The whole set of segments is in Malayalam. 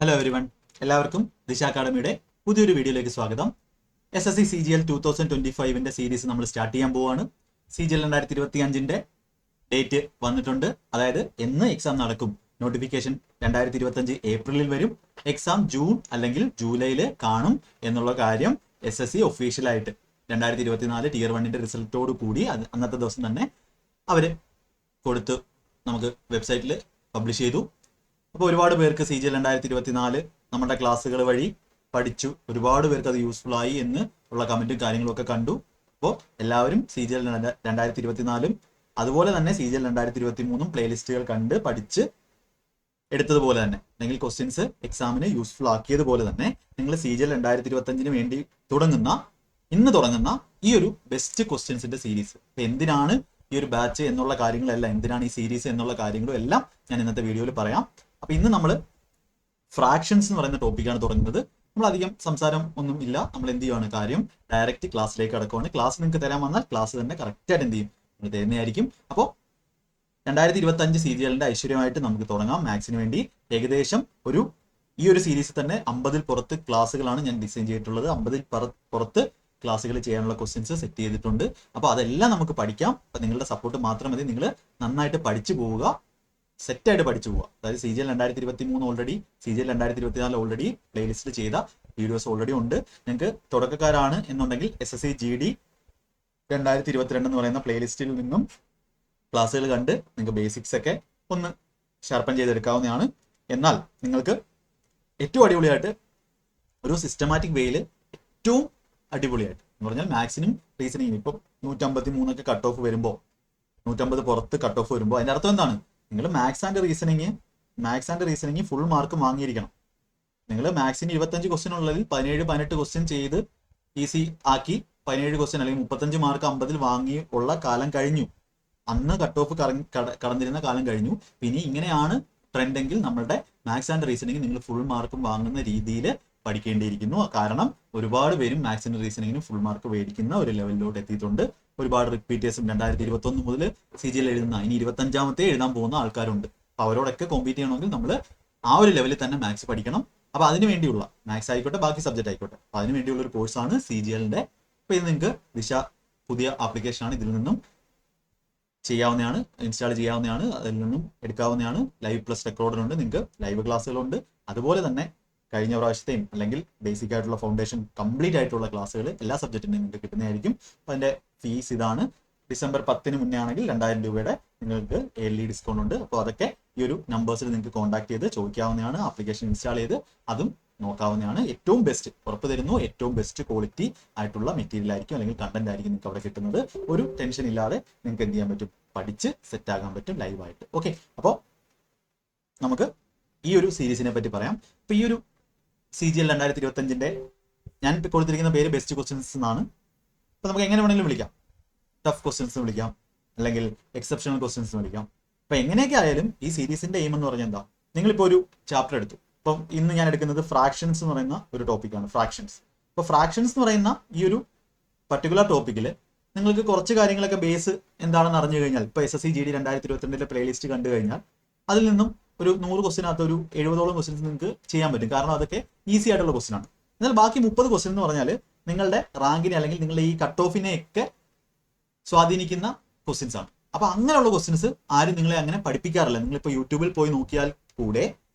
ഹലോ എവരിവൺ, എല്ലാവർക്കും ദിശ അക്കാഡമിയുടെ പുതിയൊരു വീഡിയോയിലേക്ക് സ്വാഗതം. SSC CGL 2025 സീരീസ് നമ്മൾ സ്റ്റാർട്ട് ചെയ്യാൻ പോവാണ്. CGL 2025 ഡേറ്റ് വന്നിട്ടുണ്ട്. അതായത് എന്ന് എക്സാം നടക്കും. നോട്ടിഫിക്കേഷൻ 2025 ഏപ്രിലിൽ വരും. എക്സാം ജൂൺ അല്ലെങ്കിൽ ജൂലൈയിൽ കാണും എന്നുള്ള കാര്യം SSC ഒഫീഷ്യലായിട്ട് 2024 Tier 1 റിസൾട്ടോട് കൂടി അന്നത്തെ ദിവസം തന്നെ അവർ കൊടുത്ത് നമുക്ക് വെബ്സൈറ്റിൽ പബ്ലിഷ് ചെയ്തു. അപ്പോൾ ഒരുപാട് പേർക്ക് CGL 2024 നമ്മുടെ ക്ലാസ്സുകൾ വഴി പഠിച്ചു, ഒരുപാട് പേർക്ക് അത് യൂസ്ഫുൾ ആയി എന്ന് ഉള്ള കമന്റും കാര്യങ്ങളൊക്കെ കണ്ടു. അപ്പോൾ എല്ലാവരും CGL 2024 അതുപോലെ തന്നെ CGL 2023 പ്ലേലിസ്റ്റുകൾ കണ്ട് പഠിച്ച് എടുത്തതുപോലെ തന്നെ അല്ലെങ്കിൽ ക്വസ്റ്റ്യൻസ് എക്സാമിന് യൂസ്ഫുൾ ആക്കിയതുപോലെ തന്നെ നിങ്ങൾ CGL 2025 വേണ്ടി ഇന്ന് തുടങ്ങുന്ന ഈ ഒരു ബെസ്റ്റ് ക്വസ്റ്റ്യൻസിന്റെ സീരീസ് എന്തിനാണ് ഈ ഒരു ബാച്ച് എന്നുള്ള കാര്യങ്ങളെല്ലാം, എന്തിനാണ് ഈ സീരീസ് എന്നുള്ള കാര്യങ്ങളും എല്ലാം ഞാൻ ഇന്നത്തെ വീഡിയോയിൽ പറയാം. അപ്പൊ ഇന്ന് നമ്മൾ ഫ്രാക്ഷൻസ് എന്ന് പറയുന്ന ടോപ്പിക്കാണ് തുടങ്ങുന്നത്. നമ്മൾ അധികം സംസാരം ഒന്നും ഇല്ല, നമ്മൾ എന്ത് ചെയ്യുവാണ് കാര്യം ഡയറക്റ്റ് ക്ലാസ്സിലേക്ക് അടക്കുവാണ്. ക്ലാസ് നിങ്ങൾക്ക് തരാൻ വന്നാൽ ക്ലാസ് തന്നെ കറക്റ്റായിട്ട് എന്ത് ചെയ്യും നിങ്ങൾ തരുന്നതായിരിക്കും. അപ്പോൾ 2025 CGL ഐശ്വര്യമായിട്ട് നമുക്ക് തുടങ്ങാം. മാത്സിന് വേണ്ടി ഏകദേശം ഈ ഒരു സീരീസിൽ തന്നെ 50-ൽ പുറത്ത് ക്ലാസ്സുകളാണ് ഞാൻ ഡിസൈൻ ചെയ്തിട്ടുള്ളത്. 50-ൽ പുറത്ത് ക്ലാസ്സുകൾ ചെയ്യാനുള്ള ക്വസ്റ്റ്യൻസ് സെറ്റ് ചെയ്തിട്ടുണ്ട്. അപ്പോൾ അതെല്ലാം നമുക്ക് പഠിക്കാം. അപ്പം നിങ്ങളുടെ സപ്പോർട്ട് മാത്രം മതി. നിങ്ങൾ നന്നായിട്ട് പഠിച്ചു പോവുക, സെറ്റായിട്ട് പഠിച്ചു പോവുക. അതായത് CGL 2023 already, CGL 2024 already playlist ചെയ്ത വീഡിയോസ് ഓൾറെഡി ഉണ്ട്. നിങ്ങൾക്ക് തുടക്കക്കാരാണ് എന്നുണ്ടെങ്കിൽ SSC GD 2022 എന്ന് പറയുന്ന പ്ലേലിസ്റ്റിൽ നിന്നും ക്ലാസ്സുകൾ കണ്ട് നിങ്ങൾക്ക് ബേസിക്സ് ഒക്കെ ഒന്ന് ഷാർപ്പൻ ചെയ്തെടുക്കാവുന്നതാണ്. എന്നാൽ നിങ്ങൾക്ക് ഏറ്റവും അടിപൊളിയായിട്ട് ഒരു സിസ്റ്റമാറ്റിക് വേയിൽ ഏറ്റവും അടിപൊളിയായിട്ട് എന്ന് പറഞ്ഞാൽ മാത്സിനും റീസണിങ്ങിനും ഇപ്പം 153 കട്ട് ഓഫ് വരുമ്പോൾ, 150 പുറത്ത് കട്ട് ഓഫ് വരുമ്പോൾ അതിൻ്റെ അർത്ഥം എന്താണ്? നിങ്ങൾ maths and reasoning full mark വാങ്ങിയിരിക്കണം. നിങ്ങൾ മാത്സിന് 25 ക്വസ്റ്റ്യൻ ഉള്ളതിൽ 17-18 ക്വസ്റ്റ്യൻ ചെയ്ത് ഈസി ആക്കി 17 ക്വസ്റ്റ്യൻ അല്ലെങ്കിൽ 35 മാർക്ക് 50-ൽ വാങ്ങി ഉള്ള കാലം കഴിഞ്ഞു. അന്ന് കട്ട് ഓഫ് കടന്നിരുന്ന കാലം കഴിഞ്ഞു. പിന്നെ ഇങ്ങനെയാണ് ട്രെൻഡെങ്കിൽ നമ്മളുടെ മാത്സ് ആൻഡ് റീസണിങ് നിങ്ങൾ ഫുൾ മാർക്കും വാങ്ങുന്ന രീതിയിൽ പഠിക്കേണ്ടിയിരിക്കുന്നു. കാരണം ഒരുപാട് പേരും മാത്സിന് റീസണിങ്ങിന് ഫുൾ മാർക്ക് മേടിക്കുന്ന ഒരു ലെവലിലോട്ട് എത്തിയിട്ടുണ്ട്. ഒരുപാട് റിപ്പീറ്റേഴ്സും 2021 മുതൽ CGL എഴുതുന്ന, ഇനി 25ാമത്തെ എഴുതാൻ പോകുന്ന ആൾക്കാരുണ്ട്. അപ്പോൾ അവരോടൊക്കെ കോമ്പീറ്റ് ചെയ്യണമെങ്കിൽ നമ്മൾ ആ ഒരു ലെവലിൽ തന്നെ മാത്സ് പഠിക്കണം. അപ്പോൾ അതിന് വേണ്ടിയുള്ള മാത്സ് ആയിക്കോട്ടെ, ബാക്കി സബ്ജക്റ്റ് ആയിക്കോട്ടെ, അപ്പോൾ അതിന് വേണ്ടിയുള്ള ഒരു കോഴ്സാണ് CGLന്റെ. അപ്പോൾ ഇത് നിങ്ങൾക്ക് ദിശ പുതിയ ആപ്ലിക്കേഷനാണ്, ഇതിൽ നിന്നും ചെയ്യാവുന്നതാണ്, ഇൻസ്റ്റാൾ ചെയ്യാവുന്നതാണ്, അതിൽ നിന്നും എടുക്കാവുന്നതാണ്. ലൈവ് പ്ലസ് റെക്കോർഡറുണ്ട്, നിങ്ങൾക്ക് ലൈവ് ക്ലാസ്സുകളുണ്ട്. അതുപോലെ തന്നെ കഴിഞ്ഞ പ്രാവശ്യത്തെയും അല്ലെങ്കിൽ ബേസിക് ആയിട്ടുള്ള ഫൗണ്ടേഷൻ കംപ്ലീറ്റ് ആയിട്ടുള്ള ക്ലാസ്സുകൾ എല്ലാ സബ്ജക്റ്റിനും നിങ്ങൾക്ക് കിട്ടുന്നതായിരിക്കും. അപ്പോൾ അതിൻ്റെ ഫീസ് ഇതാണ്. December 10 മുന്നേ ആണെങ്കിൽ 2000 രൂപയുടെ നിങ്ങൾക്ക് early ഡിസ്കൗണ്ട് ഉണ്ട്. അപ്പോൾ അതൊക്കെ ഈ ഒരു നമ്പേഴ്സിൽ നിങ്ങൾക്ക് കോൺടാക്ട് ചെയ്ത് ചോദിക്കാവുന്നതാണ്. ആപ്ലിക്കേഷൻ ഇൻസ്റ്റാൾ ചെയ്ത് അതും നോക്കാവുന്നതാണ്. ഏറ്റവും ബെസ്റ്റ് ഉറപ്പ് തരുന്നു, ഏറ്റവും ബെസ്റ്റ് ക്വാളിറ്റി ആയിട്ടുള്ള മെറ്റീരിയൽ ആയിരിക്കും അല്ലെങ്കിൽ കണ്ടന്റ് ആയിരിക്കും നിങ്ങൾക്ക് അവിടെ കിട്ടുന്നത്. ഒരു ടെൻഷൻ ഇല്ലാതെ നിങ്ങൾക്ക് എന്ത് ചെയ്യാൻ പറ്റും, പഠിച്ച് സെറ്റ് ആകാൻ പറ്റും ലൈവായിട്ട്. ഓക്കെ, അപ്പോൾ നമുക്ക് ഈ ഒരു സീരീസിനെ പറ്റി പറയാം. അപ്പോൾ ഈ ഒരു CGL 2025 ഞാൻ ഇപ്പോൾ കൊടുത്തിരിക്കുന്ന പേര് ബെസ്റ്റ് ക്വസ്റ്റ്യൻസ് എന്നാണ്. അപ്പോൾ നമുക്ക് എങ്ങനെ വേണമെങ്കിലും വിളിക്കാം. ടഫ് ക്വസ്റ്റ്യൻസ് വിളിക്കാം, അല്ലെങ്കിൽ എക്സെപ്ഷണൽ ക്വസ്റ്റ്യൻസ് വിളിക്കാം. അപ്പോൾ എങ്ങനെയൊക്കെ ആയാലും ഈ സീരീസിന്റെ എയിം എന്ന് പറഞ്ഞാൽ എന്താ, നിങ്ങളിപ്പോൾ ഒരു ചാപ്റ്റർ എടുത്തു. അപ്പം ഇന്ന് ഞാൻ എടുക്കുന്നത് ഫ്രാക്ഷൻസ് എന്ന് പറയുന്ന ഒരു ടോപ്പിക്കാണ്. ഫ്രാക്ഷൻസ്. അപ്പോൾ ഫ്രാക്ഷൻസ് എന്ന് പറയുന്ന ഈ ഒരു പർട്ടിക്കുലർ ടോപ്പിക്കിൽ നിങ്ങൾക്ക് കുറച്ച് കാര്യങ്ങളൊക്കെ ബേസ് എന്താണെന്ന് അറിഞ്ഞു കഴിഞ്ഞാൽ, ഇപ്പോൾ SSC GD 2022 പ്ലേലിസ്റ്റ് കണ്ടു കഴിഞ്ഞാൽ അതിൽ നിന്നും ഒരു 100 ക്വസ്റ്റിനകത്ത് ഒരു 70ഓളം ക്വസ്റ്റ്യൻസ് നിങ്ങൾക്ക് ചെയ്യാൻ പറ്റും. കാരണം അതൊക്കെ ഈസി ആയിട്ടുള്ള ക്വസ്റ്റ്യൻ ആണ്. എന്നാൽ ബാക്കി 30 ക്വസ്റ്റ്യൻ എന്ന് പറഞ്ഞാൽ നിങ്ങളുടെ റാങ്കിനെ അല്ലെങ്കിൽ നിങ്ങളുടെ ഈ കട്ട് ഓഫിനെയൊക്കെ സ്വാധീനിക്കുന്ന ക്വസ്റ്റ്യൻസ് ആണ്. അപ്പൊ അങ്ങനെയുള്ള ക്വസ്റ്റ്യൻസ് ആരും നിങ്ങളെ അങ്ങനെ പഠിപ്പിക്കാറില്ല. നിങ്ങളിപ്പോൾ യൂട്യൂബിൽ പോയി നോക്കിയാൽ കൂടെ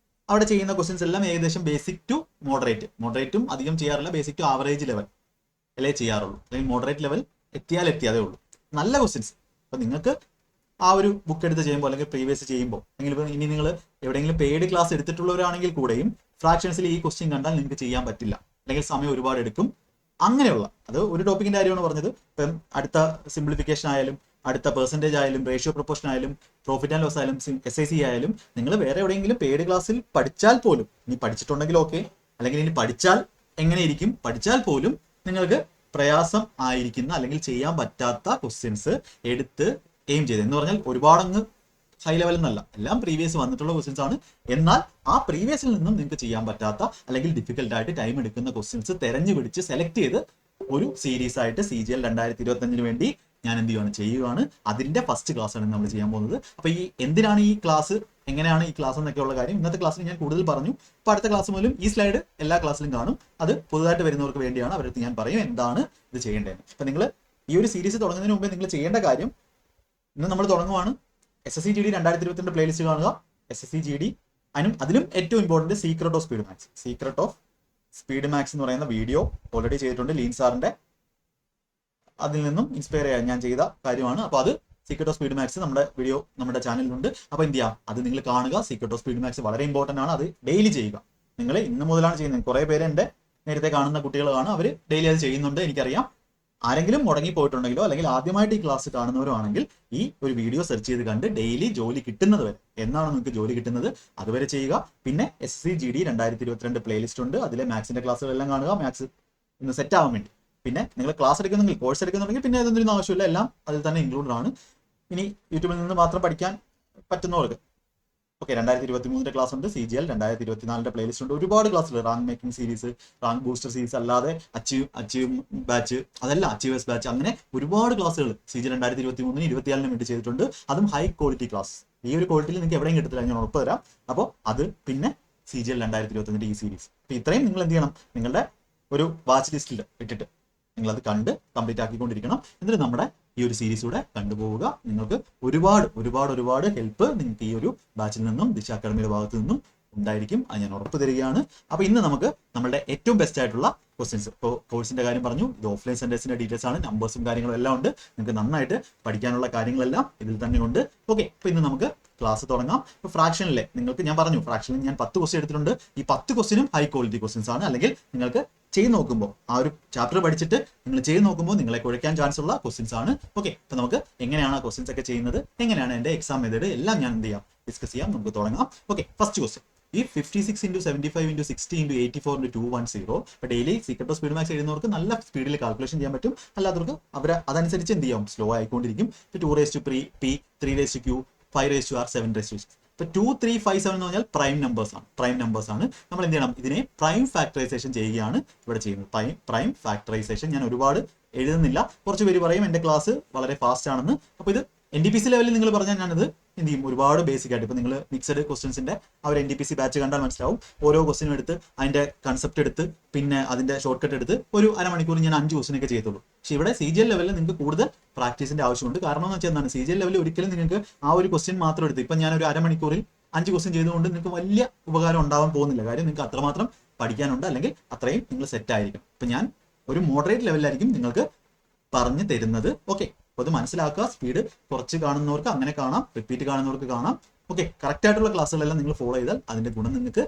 അവിടെ ചെയ്യുന്ന ക്വസ്റ്റ്യൻസ് എല്ലാം ഏകദേശം ബേസിക് ടു മോഡറേറ്റും അധികം ചെയ്യാറില്ല. ബേസിക് ടു ആവറേജ് ലെവൽ അല്ലേ ചെയ്യാറുള്ളൂ, അല്ലെങ്കിൽ മോഡറേറ്റ് ലെവൽ എത്തിയാതേ ഉള്ളൂ നല്ല ക്വസ്റ്റ്യൻസ്. അപ്പൊ നിങ്ങൾക്ക് ആ ഒരു ബുക്ക് എടുത്ത് ചെയ്യുമ്പോൾ അല്ലെങ്കിൽ പ്രീവിയസ് ചെയ്യുമ്പോൾ, അല്ലെങ്കിൽ ഇനി നിങ്ങൾ എവിടെയെങ്കിലും പെയ്ഡ് ക്ലാസ് എടുത്തിട്ടുള്ളവരാണെങ്കിൽ കൂടെയും ഫ്രാക്ഷൻസിൽ ഈ ക്വസ്റ്റ്യൻ കണ്ടാൽ നിങ്ങൾക്ക് ചെയ്യാൻ പറ്റില്ല, അല്ലെങ്കിൽ സമയം ഒരുപാട് എടുക്കും. അങ്ങനെയുള്ള അത് ഒരു ടോപ്പിക്കിന്റെ കാര്യമാണ് പറഞ്ഞത്. ഇപ്പം അടുത്ത സിംപ്ലിഫിക്കേഷൻ ആയാലും, അടുത്ത പെർസെൻറ്റേജ് ആയാലും, റേഷ്യോ പ്രൊപ്പോർഷൻ ആയാലും, പ്രോഫിറ്റ് ആൻഡ് ലോസ് ആയാലും, SIC ആയാലും, നിങ്ങൾ വേറെ എവിടെയെങ്കിലും പെയ്ഡ് ക്ലാസ്സിൽ പഠിച്ചാൽ പോലും, ഇനി പഠിച്ചിട്ടുണ്ടെങ്കിൽ ഓക്കെ, അല്ലെങ്കിൽ ഇനി പഠിച്ചാൽ എങ്ങനെ ഇരിക്കും, പഠിച്ചാൽ പോലും നിങ്ങൾക്ക് പ്രയാസം ആയിരിക്കുന്ന അല്ലെങ്കിൽ ചെയ്യാൻ പറ്റാത്ത ക്വസ്റ്റ്യൻസ് എടുത്ത് എയിം ചെയ്ത്, എന്ന് പറഞ്ഞാൽ ഒരുപാടങ്ങ് ഹൈ ലെവലിൽ നിന്നല്ല, എല്ലാം പ്രീവിയസ് വന്നിട്ടുള്ള ക്വസ്റ്റ്യൻസ് ആണ്. എന്നാൽ ആ പ്രീവിയസിൽ നിന്നും നിങ്ങൾക്ക് ചെയ്യാൻ പറ്റാത്ത അല്ലെങ്കിൽ ഡിഫിക്കൽട്ട് ആയിട്ട് ടൈം എടുക്കുന്ന ക്വസ്റ്റ്യൻസ് തെരഞ്ഞു പിടിച്ച് സെലക്ട് ചെയ്ത് ഒരു സീരീസ് ആയിട്ട് CGL 2025 വേണ്ടി ഞാൻ എന്ത് ചെയ്യുകയാണ് ചെയ്യുകയാണ്. അതിന്റെ ഫസ്റ്റ് ക്ലാസ് ആണ് നമ്മൾ ചെയ്യാൻ പോകുന്നത്. അപ്പോൾ ഈ എന്തിനാണ് ഈ ക്ലാസ്, എങ്ങനെയാണ് ഈ ക്ലാസ് എന്നൊക്കെയുള്ള കാര്യം ഇന്നത്തെ ക്ലാസ്സിൽ ഞാൻ കൂടുതൽ പറഞ്ഞു. അപ്പോൾ അടുത്ത ക്ലാസ് മുതലും ഈ സ്ലൈഡ് എല്ലാ ക്ലാസ്സിലും കാണും. അത് പുതുതായിട്ട് വരുന്നവർക്ക് വേണ്ടിയാണ്. അവരടുത്ത് ഞാൻ പറയും എന്താണ് ഇത് ചെയ്യേണ്ടത്. അപ്പോൾ നിങ്ങൾ ഈ ഒരു സീരീസ് തുടങ്ങുന്നതിന് മുമ്പേ നിങ്ങൾ ചെയ്യേണ്ട കാര്യം, ഇന്ന് നമ്മൾ തുടങ്ങുവാണ് SSC GD 2022 പ്ലേലിസ്റ്റ് കാണുക. SSC GD അതിലും ഏറ്റവും important secret of speed maths. Secret of speed maths എന്ന് പറയുന്ന വീഡിയോ ഓൾറെഡി ചെയ്തിട്ടുണ്ട്. ലീൻ സാറിന്റെ അതിൽ നിന്നും ഇൻസ്പയർ ചെയ്യാൻ ഞാൻ ചെയ്ത കാര്യമാണ്. അപ്പോൾ അത് സീക്രട്ട് ഓഫ് സ്പീഡ് മാത്സ് നമ്മുടെ വീഡിയോ നമ്മുടെ ചാനലിലുണ്ട്. അപ്പോൾ എന്ത് ചെയ്യാം, അത് നിങ്ങൾ കാണുക. സീക്രട്ട് ഓഫ് സ്പീഡ് മാത്സ് വളരെ ഇമ്പോർട്ടൻ്റ് ആണ്. അത് ഡെയിലി ചെയ്യുക. നിങ്ങൾ ഇന്ന് മുതലാണ് ചെയ്യുന്നത്. കുറേ പേര് എൻ്റെ നേരത്തെ കാണുന്ന കുട്ടികളാണ്, അവർ ഡെയിലി അത് ചെയ്യുന്നുണ്ട്, എനിക്കറിയാം. ആരെങ്കിലും മുടങ്ങി പോയിട്ടുണ്ടെങ്കിലോ അല്ലെങ്കിൽ ആദ്യമായിട്ട് ഈ ക്ലാസ് കാണുന്നവരോ ആണെങ്കിൽ ഈ ഒരു വീഡിയോ സെർച്ച് ചെയ്ത് കണ്ട് ഡെയിലി ജോലി കിട്ടുന്നത് വരെ, എന്നാണ് നിങ്ങൾക്ക് ജോലി കിട്ടുന്നത് അതുവരെ ചെയ്യുക. പിന്നെ SSC GD 2022 പ്ലേലിസ്റ്റ് ഉണ്ട്. അതിലെ മാത്സിന്റെ ക്ലാസ്സുകളെല്ലാം കാണുക. മാത്സ് ഇന്ന് സെറ്റ് ആവാൻ വേണ്ടി. പിന്നെ നിങ്ങൾ ക്ലാസ് എടുക്കുന്നെങ്കിൽ, കോഴ്സ് എടുക്കുന്നുണ്ടെങ്കിൽ പിന്നെ അതൊന്നും ആവശ്യമില്ല, എല്ലാം അതിൽ തന്നെ ഇൻക്ലൂഡഡ് ആണ്. ഇനി യൂട്യൂബിൽ നിന്ന് മാത്രം പഠിക്കാൻ പറ്റുന്നവർക്ക് ഓക്കെ, 2023 ക്ലാസ് ഉണ്ട്. CGL 2024 പ്ലേലിസ്റ്റ് ഉണ്ട്. ഒരുപാട് ക്ലാസ്സുകൾ, rank making series, rank booster series, അല്ലാതെ അച്ചീവ് ബാച്ച്, അതല്ല അച്ചീവേഴ്സ് ബാച്ച്, അങ്ങനെ ഒരുപാട് ക്ലാസ്സുകൾ CGL 2023 24 വേണ്ടി ചെയ്തിട്ടുണ്ട്. അതും ഹൈ ക്വാളിറ്റി ക്ലാസ്. ഈ ഒരു ക്വാളിറ്റിയിൽ നിങ്ങൾക്ക് എവിടെയും കിട്ടില്ല, ഞാൻ ഉറപ്പ് തരാം. അപ്പോൾ അത് പിന്നെ CGL 2025 ഈ സീരീസ്. അപ്പോൾ ഇത്രയും നിങ്ങൾ എന്ത് ചെയ്യണം, നിങ്ങളുടെ ഒരു വാച്ച് ലിസ്റ്റിൽ ഇട്ടിട്ട് നിങ്ങളത് കണ്ട് കംപ്ലീറ്റ് ആക്കിക്കൊണ്ടിരിക്കണം. എന്നിട്ട് നമ്മുടെ ഈ ഒരു സീരീസിലൂടെ കണ്ടുപോവുക. നിങ്ങൾക്ക് ഒരുപാട് ഹെൽപ്പ് നിങ്ങൾക്ക് ഈ ഒരു ബാച്ചിൽ നിന്നും ദിശ അക്കാഡമിയുടെ ഭാഗത്ത് നിന്നും ഉണ്ടായിരിക്കും. അത് ഞാൻ ഉറപ്പ് തരികയാണ്. അപ്പോൾ ഇന്ന് നമുക്ക് നമ്മുടെ ഏറ്റവും ബെസ്റ്റ് ആയിട്ടുള്ള ക്വസ്റ്റ്യൻസ്, ഇപ്പോൾ കോഴ്സിന്റെ കാര്യം പറഞ്ഞു, ഇത് ഓഫ്ലൈൻ സെന്റേഴ്സിന്റെ ഡീറ്റെയിൽസ് ആണ്, നമ്പേഴ്സും കാര്യങ്ങളും എല്ലാം ഉണ്ട്. നിങ്ങൾക്ക് നന്നായിട്ട് പഠിക്കാനുള്ള കാര്യങ്ങളെല്ലാം ഇതിൽ തന്നെ ഉണ്ട്. ഓക്കെ, അപ്പോൾ ഇന്ന് നമുക്ക് ക്ലാസ് തുടങ്ങാം. ഇപ്പോൾ ഫ്രാക്ഷനിലെ നിങ്ങൾക്ക് ഞാൻ പറഞ്ഞു, ഫ്രാക്ഷനിൽ ഞാൻ 10 ക്വസ്റ്റ്യൻ എടുത്തിട്ടുണ്ട്. ഈ 10 ക്വസ്റ്റ്യനും ഹൈ ക്വാളിറ്റി ക്വസ്റ്റ്യൻസ് ആണ്. അല്ലെങ്കിൽ നിങ്ങൾക്ക് ചെയ്ത് നോക്കുമ്പോൾ, ആ ഒരു ചാപ്റ്റർ പഠിച്ചിട്ട് നിങ്ങൾ ചെയ്ത് നോക്കുമ്പോൾ നിങ്ങളെ കുഴയ്ക്കാൻ ചാൻസ് ഉള്ള ക്വസ്റ്റ്യൻസ് ആണ്. ഓക്കെ, അപ്പോൾ നമുക്ക് എങ്ങനെയാണ് ആ ക്വസ്റ്റ്യൻസ് ഒക്കെ ചെയ്യുന്നത്, എങ്ങനെയാണ് എൻ്റെ എക്സാം മെത്തേഡ്, എല്ലാം ഞാൻ എന്ത് ചെയ്യാം, ഡിസ്കസ് ചെയ്യാം. നമുക്ക് തുടങ്ങാം. Okay, first question. ഈ 56 × 75 × 60 × 84 × 210. ഇപ്പോൾ daily secret of speed maths എഴുതുന്നവർക്ക് നല്ല സ്പീഡിൽ കാൽക്കുലേഷൻ ചെയ്യാൻ പറ്റും. അല്ലാത്തവർക്ക് അവർ അതനുസരിച്ച് എന്ത് ചെയ്യാം, slow ആയിക്കൊണ്ടിരിക്കും. 2p, 3q, 5r, 7r. ഇപ്പോൾ 2, 3, 5, 7 എന്ന് പറഞ്ഞാൽ പ്രൈം നമ്പേഴ്സ് ആണ്. നമ്മൾ എന്ത് ചെയ്യണം, ഇതിനെ പ്രൈം ഫാക്ടറൈസേഷൻ ചെയ്യുകയാണ് ഇവിടെ ചെയ്യുന്നത്. പ്രൈം ഫാക്ടറൈസേഷൻ ഞാൻ ഒരുപാട് എഴുതുന്നില്ല. കുറച്ച് പേര് പറയും എൻ്റെ ക്ലാസ് വളരെ ഫാസ്റ്റ് ആണെന്ന്. അപ്പോൾ ഇത് NTPC ലെവലിൽ നിങ്ങൾ പറഞ്ഞാൽ ഞാനത് എന്ത് ചെയ്യും, ഒരുപാട് ബേസിക് ആയിട്ട്. ഇപ്പോൾ നിങ്ങൾ മിക്സഡ് ക്വസ്റ്റ്യൻസിന്റെ ആ ഒരു NTPC ബാച്ച് കണ്ടാൽ മനസ്സിലാവും. ഓരോ ക്വസ്റ്റ്യനും എടുത്ത് അതിന്റെ കൺസെപ്റ്റ് എടുത്ത് പിന്നെ അതിന്റെ ഷോർട്ട് കട്ട് എടുത്ത് ഒരു അരമണിക്കൂർ ഞാൻ 5 ക്വസ്റ്റ്യൻ ഒക്കെ ചെയ്തുള്ളൂ. പക്ഷേ ഇവിടെ CGL ലെവലിൽ നിങ്ങൾക്ക് കൂടുതൽ പ്രാക്ടീസിന്റെ ആവശ്യമുണ്ട്. കാരണം എന്ന് വെച്ചാൽ എന്താണ്, CGL ലെവലിൽ ഒരിക്കലും നിങ്ങൾക്ക് ആ ഒരു ക്വസ്റ്റ്യൻ മാത്രം എടുത്ത് ഇപ്പം ഞാൻ ഒരു അരമണിക്കൂറിൽ 5 ക്വസ്റ്റ്യൻ ചെയ്തുകൊണ്ട് നിങ്ങൾക്ക് വലിയ ഉപകാരം ഉണ്ടാവാൻ പോകുന്നില്ല. കാര്യം നിങ്ങൾക്ക് അത്രമാത്രം പഠിക്കാനുണ്ട്, അല്ലെങ്കിൽ അത്രയും നിങ്ങൾ സെറ്റ് ആയിരിക്കും. ഇപ്പം ഞാൻ ഒരു മോഡറേറ്റ് ലെവലിലായിരിക്കും നിങ്ങൾക്ക് പറഞ്ഞു തരുന്നത്. ഓക്കെ, അപ്പോൾ അത് മനസ്സിലാക്കുക. സ്പീഡ് കുറച്ച് കാണുന്നവർക്ക് അങ്ങനെ കാണാം, റിപ്പീറ്റ് കാണുന്നവർക്ക് കാണാം. ഓക്കെ, കറക്റ്റ് ആയിട്ടുള്ള ക്ലാസ്സുകളെല്ലാം നിങ്ങൾ ഫോളോ ചെയ്താൽ അതിന്റെ ഗുണം നിങ്ങൾക്ക്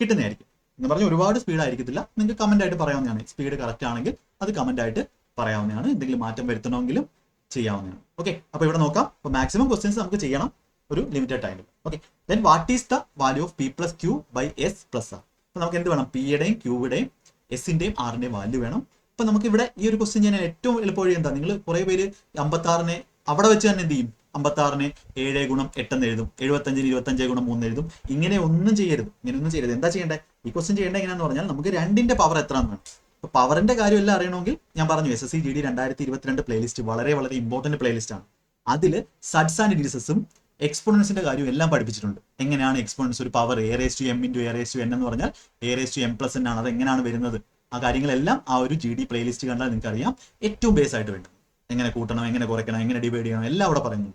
കിട്ടുന്നതായിരിക്കും. എന്ന് പറഞ്ഞാൽ ഒരുപാട് സ്പീഡ് ആയിരിക്കത്തില്ല. നിങ്ങൾക്ക് കമന്റ് ആയിട്ട് പറയാവുന്നതാണ്. സ്പീഡ് കറക്റ്റ് ആണെങ്കിൽ അത് കമന്റ് ആയിട്ട് പറയാവുന്നതാണ്. എന്തെങ്കിലും മാറ്റം വരുത്തണമെങ്കിലും ചെയ്യാവുന്നതാണ്. ഓക്കെ, അപ്പോൾ ഇവിടെ നോക്കാം. അപ്പോൾ മാക്സിമം ക്വസ്റ്റ്യൻസ് നമുക്ക് ചെയ്യണം ഒരു ലിമിറ്റഡ് ടൈമിൽ. Okay, then what is the value of p + q / s + r? അപ്പോൾ നമുക്ക് എന്ത് വേണം, p-യുടെയും q-യുടെയും s-ന്റെയും r-ന്റെയും വാല്യൂ വേണം. അപ്പൊ നമുക്ക് ഇവിടെ ഈ ഒരു ക്വസ്റ്റ്യൻ ഞാൻ ഏറ്റവും എളുപ്പവഴി എന്താ, നിങ്ങൾ കുറെ പേര് 56-നെ അവിടെ വെച്ച് തന്നെ എന്ത് ചെയ്യും, 56-നെ 7 × 8 എന്ന് എഴുതും, 75-ന് 25 × 3 എഴുതും. ഇങ്ങനെ ഒന്നും ചെയ്യരുത്. എന്താ ചെയ്യേണ്ടത്, ഈ ക്വസ്റ്റ്യൻ ചെയ്യേണ്ടത് എങ്ങനെയാന്ന് പറഞ്ഞാൽ നമുക്ക് 2ന്റെ പവർ എത്ര എന്ന് വേണം. അപ്പൊ പവറിന്റെ കാര്യം എല്ലാം അറിയണമെങ്കിൽ ഞാൻ പറഞ്ഞു SSC GD 2022 പ്ലേലിസ്റ്റ് വളരെ ഇമ്പോർട്ടന്റ് പ്ലേലിസ്റ്റ് ആണ്. അതിൽ സഡ്സ് ആൻഡ് ഡിസസും എക്സ്പോണൻസിന്റെ കാര്യം എല്ലാം പഠിപ്പിച്ചിട്ടുണ്ട്. എങ്ങനെയാണ് എക്സ്പോണൻസ്, ഒരു പവർ a⁻m × a⁻n എന്ന് പറഞ്ഞാൽ a⁻m+n ആണ്, അത് എങ്ങനെയാണ് വരുന്നത്, ആ കാര്യങ്ങളെല്ലാം ആ ഒരു GD പ്ലേലിസ്റ്റ് കണ്ടാൽ നിങ്ങൾക്ക് അറിയാം. ഏറ്റവും ബേസ് ആയിട്ട് വേണ്ടത് എങ്ങനെ കൂട്ടണം, എങ്ങനെ കുറയ്ക്കണം, എങ്ങനെ ഡിവൈഡ് ചെയ്യണം, എല്ലാം അവിടെ പറയുന്നു.